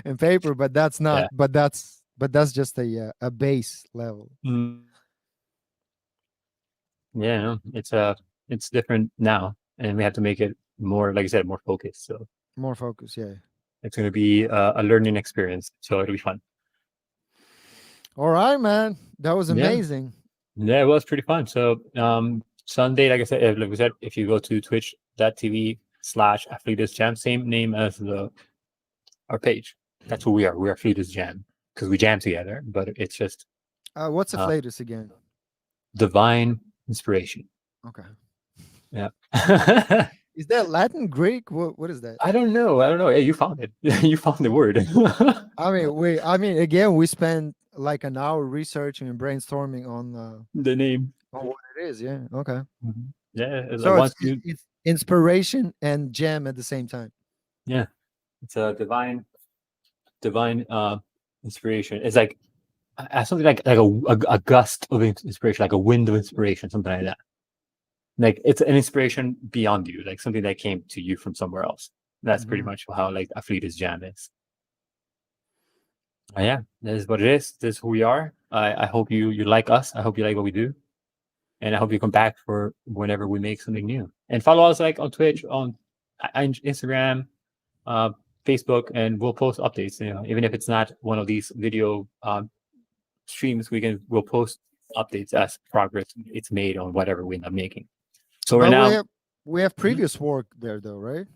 and paper, but that's not. yeah, But that's just a base level. mm, yeah. No, it's different now, and we have to make it more, like I said, more focused. So More focus, yeah. it's going to be a learning experience. So it'll be fun. All right, man. That was Yeah, amazing. yeah. It was pretty fun. So Sunday, like I said, like we said, if you go to twitch.tv/Afflatus Jam, same name as our page. That's who we are. We are Afflatus Jam because we jam together, but it's just What's the uh, flatus again? divine inspiration. Okay. Yeah. Is that Latin, Greek? What is that? I don't know. I don't know. Hey, you found it. You found the word. I mean, again, we spent like an hour researching and brainstorming The name. on what it is. Yeah. Okay. Mhm. Yeah. So it's Once it's, you, it's inspiration and jam at the same time. yeah, it's a divine inspiration. It's like something like a gust of inspiration, like a wind of inspiration, something like that. Like it's an inspiration beyond you, like something that came to you from somewhere else. That's pretty hmm much how like Afflatus Jam is. Yeah, that is what it is. This is who we are. I hope you like us. I hope you like what we do, and I hope you come back for whenever we make something new. And follow us like on Twitch, on Instagram, uh, Facebook, and we'll post updates. Even if it's not one of these video streams, we'll post updates as progress it's made on whatever we end up making. So right But we now, have we have mhm, previous work there though, right?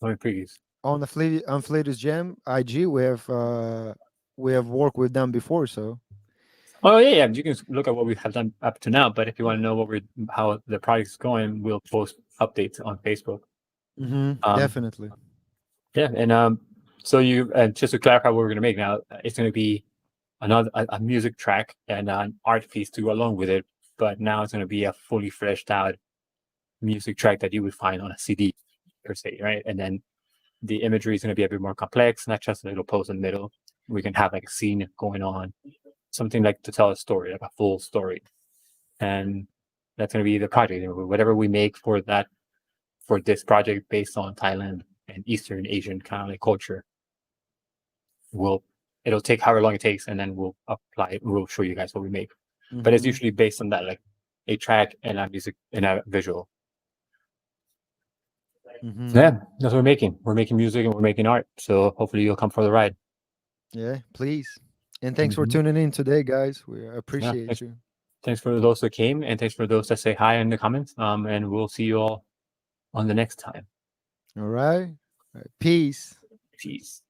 let me previews. On the Fleetest Jam IG, we have worked with them before, so Oh yeah. You can look at what we have done up to now. But if you want to know how the project is going, we'll post updates on Facebook. Definitely. Yeah, and so you and just to clarify what we're gonna make now, it's gonna be another a music track and an art piece to go along with it. But now it's gonna be a fully fleshed out music track that you would find on a CD per se, right? And then the imagery is gonna be a bit more complex, not just a little post in the middle. We can have like a scene going on, something like to tell a story, like a full story, and that's gonna be the project. Whatever we make for that for this project based on Thailand and Eastern Asian kind of like culture, it'll take however long it takes, and then we'll apply it. We'll show you guys what we make. But it's usually based on that, like a track and a music and a visual. So yeah, that's what we're making. We're making music and we're making art. So hopefully you'll come for the ride. Yeah, please. And thanks for tuning in today, guys. We appreciate you. Thanks for those that came, and thanks for those that say hi in the comments. And we'll see you all on the next time. All right. Peace. Peace.